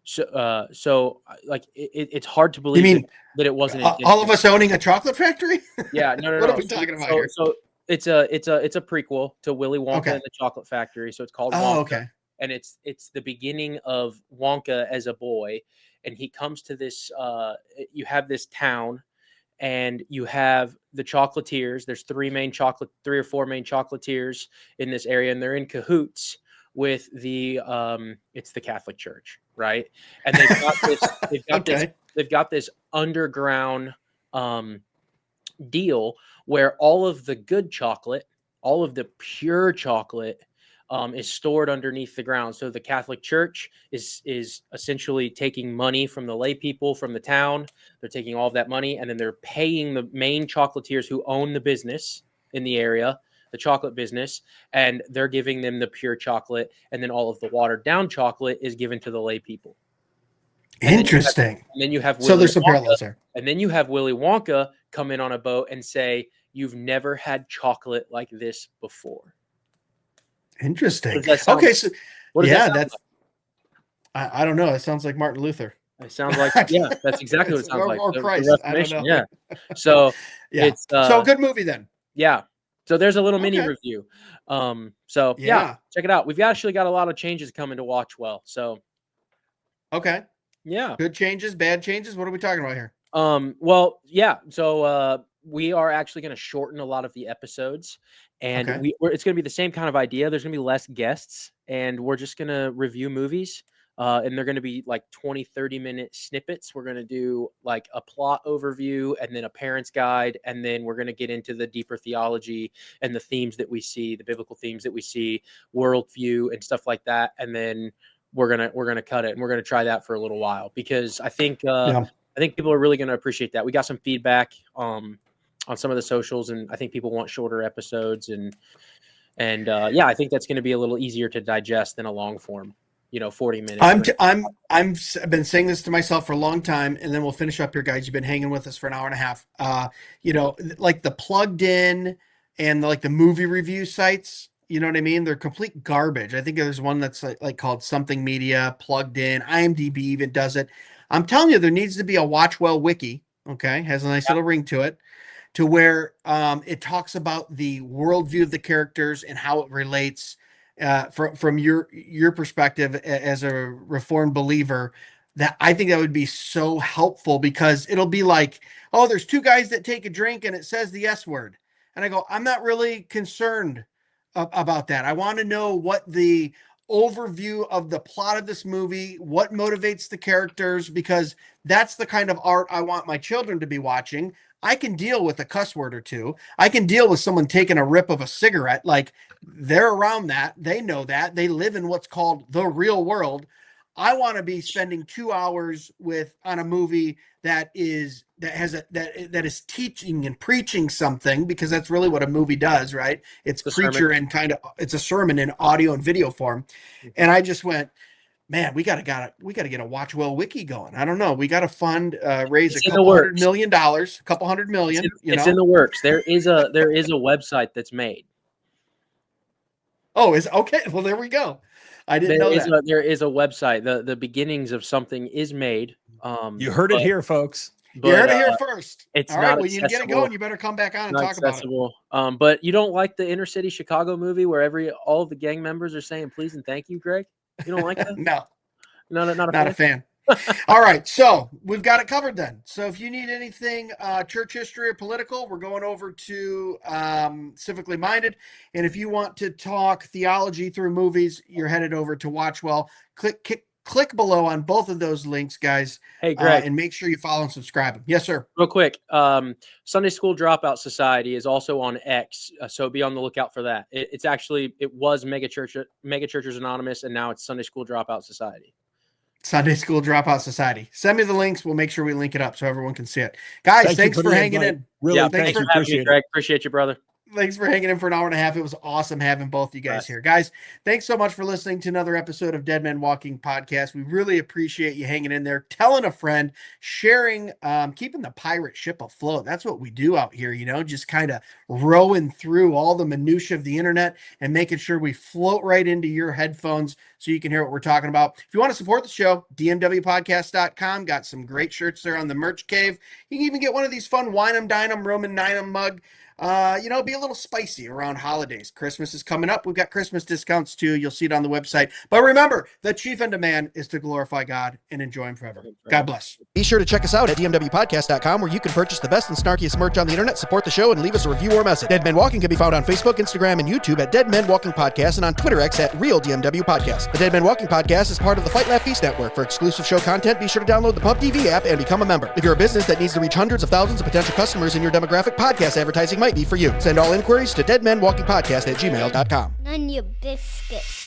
[SPEAKER 5] So like it's hard to believe that it wasn't
[SPEAKER 3] all of us owning a chocolate factory.
[SPEAKER 5] Yeah, no.
[SPEAKER 3] What are we talking about here?
[SPEAKER 5] So it's a prequel to Willy Wonka and the Chocolate Factory. So it's called Wonka.
[SPEAKER 3] Okay.
[SPEAKER 5] And it's the beginning of Wonka as a boy, and he comes to this. You have this town, and you have the chocolatiers. There's three or four main chocolatiers in this area, and they're in cahoots with the it's the Catholic Church, right? And they've got this. They've got this underground deal where all of the good chocolate, all of the pure chocolate, is stored underneath the ground. So the Catholic Church is essentially taking money from the lay people from the town. They're taking all of that money, and then they're paying the main chocolatiers who own the business in the area, the chocolate business, and they're giving them the pure chocolate, and then all of the watered down chocolate is given to the lay people.
[SPEAKER 3] Interesting.
[SPEAKER 5] And then you have
[SPEAKER 3] so there's some parallels there.
[SPEAKER 5] And then you have Willy Wonka come in on a boat and say, "You've never had chocolate like this before."
[SPEAKER 3] Interesting. Okay, so I don't know. It sounds like Martin Luther.
[SPEAKER 5] It sounds like that's exactly what it sounds like.
[SPEAKER 3] Or Christ. I don't know.
[SPEAKER 5] Yeah. So it's
[SPEAKER 3] so good movie then.
[SPEAKER 5] Yeah. So there's a little mini review. So check it out. We've actually got a lot of changes coming to Watchwell. So yeah.
[SPEAKER 3] Good changes, bad changes. What are we talking about here?
[SPEAKER 5] Well, yeah. So we are actually going to shorten a lot of the episodes, and it's going to be the same kind of idea. There's going to be less guests, and we're just going to review movies. And they're going to be like 20, 30-minute snippets. We're going to do like a plot overview and then a parent's guide. And then we're going to get into the deeper theology and the themes that we see, the biblical themes that we see, worldview and stuff like that. And then we're going to cut it, and we're going to try that for a little while, because I think people are really going to appreciate that. We got some feedback on some of the socials, and I think people want shorter episodes, and I think that's going to be a little easier to digest than a long form, 40 minutes.
[SPEAKER 3] I've been saying this to myself for a long time, and then we'll finish up here, guys. You've been hanging with us for an hour and a half. Like the plugged in, and like the movie review sites. You know what I mean? They're complete garbage. I think there's one that's like called Something Media, Plugged In. IMDb even does it. I'm telling you, there needs to be a Watchwell wiki. Okay, has a nice little ring to it, to where it talks about the worldview of the characters and how it relates from your perspective as a Reformed believer. That I think that would be so helpful, because it'll be like, oh, there's two guys that take a drink and it says the S word, and I go, I'm not really concerned about that. I want to know what the overview of the plot of this movie, what motivates the characters, because that's the kind of art I want my children to be watching. I can deal with a cuss word or two. I can deal with someone taking a rip of a cigarette. Like, they're around that. They know that. They live in what's called the real world. I want to be spending 2 hours on a movie that is teaching and preaching something, because that's really what a movie does, right? It's preacher and it's a sermon in audio and video form. And I just went, man, we got to get a Watchwell wiki going. I don't know. We got to raise a couple $100 million, a couple $100 million.
[SPEAKER 5] It's in the works. There is a website that's made.
[SPEAKER 3] Oh, is okay. Well, there we go. I didn't know that.
[SPEAKER 5] There is a website. The beginnings of something is made.
[SPEAKER 4] You heard it here, folks.
[SPEAKER 3] You heard it here first.
[SPEAKER 5] It's
[SPEAKER 3] all right. Well, you get it going. You better come back on and talk about it.
[SPEAKER 5] But you don't like the inner city Chicago movie where all of the gang members are saying please and thank you, Greg? You don't like that?
[SPEAKER 3] No,
[SPEAKER 5] not a fan.
[SPEAKER 3] All right, so we've got it covered then. So if you need anything church history or political, we're going over to Civically Minded. And if you want to talk theology through movies, you're headed over to Watchwell. Click below on both of those links, guys.
[SPEAKER 5] Hey, Greg.
[SPEAKER 3] And make sure you follow and subscribe. Yes, sir.
[SPEAKER 5] Real quick, Sunday School Dropout Society is also on X, so be on the lookout for that. It was Megachurchers Anonymous, and now it's Sunday School Dropout Society.
[SPEAKER 3] Sunday School Dropout Society. Send me the links. We'll make sure we link it up so everyone can see it. Guys, thanks for hanging in.
[SPEAKER 4] Really,
[SPEAKER 3] thanks
[SPEAKER 5] for having me, Greg. Appreciate you, brother.
[SPEAKER 3] Thanks for hanging in for an hour and a half. It was awesome having both you guys here. Guys, thanks so much for listening to another episode of Dead Men Walking Podcast. We really appreciate you hanging in there, telling a friend, sharing, keeping the pirate ship afloat. That's what we do out here, just kind of rowing through all the minutia of the internet and making sure we float right into your headphones so you can hear what we're talking about. If you want to support the show, DMWpodcast.com. Got some great shirts there on the merch cave. You can even get one of these fun Wine 'em, Dine 'em, Roman 9'em mug. Be a little spicy around holidays. Christmas is coming up. We've got Christmas discounts too. You'll see it on the website. But remember, the chief end of man is to glorify God and enjoy him forever. God bless.
[SPEAKER 6] Be sure to check us out at DMWpodcast.com, where you can purchase the best and snarkiest merch on the internet, support the show, and leave us a review or message. Dead Men Walking can be found on Facebook, Instagram, and YouTube at Dead Men Walking Podcast, and on Twitter X at Real DMW Podcast. The Dead Men Walking Podcast is part of the Fight Laugh Feast Network. For exclusive show content, be sure to download the Pub TV app and become a member. If you're a business that needs to reach hundreds of thousands of potential customers in your demographic, podcast advertising might be for you. Send all inquiries to deadmenwalkingpodcast@gmail.com.
[SPEAKER 7] None your biscuits.